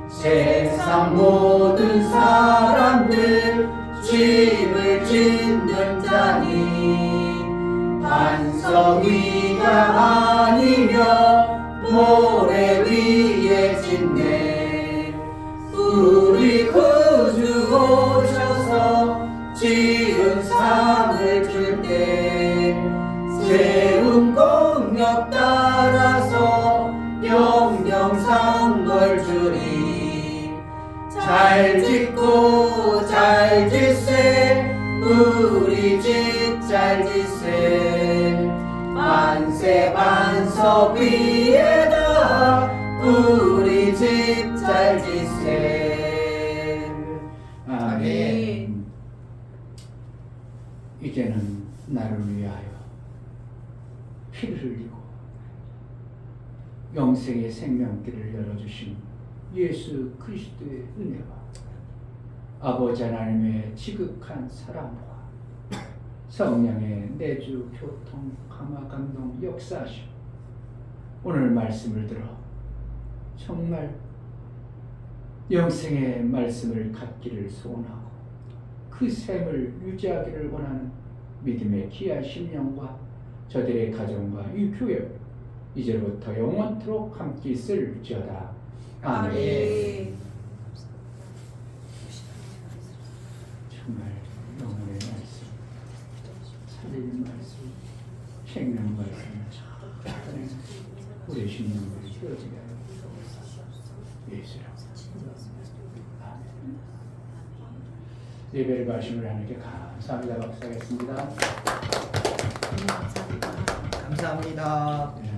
세상 모든 사람들 집을 짓는 자니 반석 위가 아니며 모래 위에 짓네 우리 구주 오셔서 지은 상을 줄 때 세운 공력 따라서 영영상 걸 주리 잘 짓고 잘 짓세 우리 집 잘 짓세 만세 반석 위에다 우리 집 잘 짓세 아멘. 이제는 나를 위하여 피를 흘리고 영생의 생명길을 열어주신 예수 그리스도의 은혜와 아버지 하나님의 지극한 사랑과 성령의 내주 교통 감화 감동 역사하시고 오늘 말씀을 들어 정말 영생의 말씀을 갖기를 소원하고 그 셈을 유지하기를 원하는 믿음의 귀한 심령과 저들의 가정과 이 교회 이제부터 영원토록 함께 있을지어다. 아멘. 정말 영혼의 말씀, 살리는 말씀, 생명 말씀을 잘 우리 심령들이 되어지게 하여 예수라. 아멘. 예배를 받으심을 하나님께 감사합니다. 박수하겠습니다. 감사합니다. 네.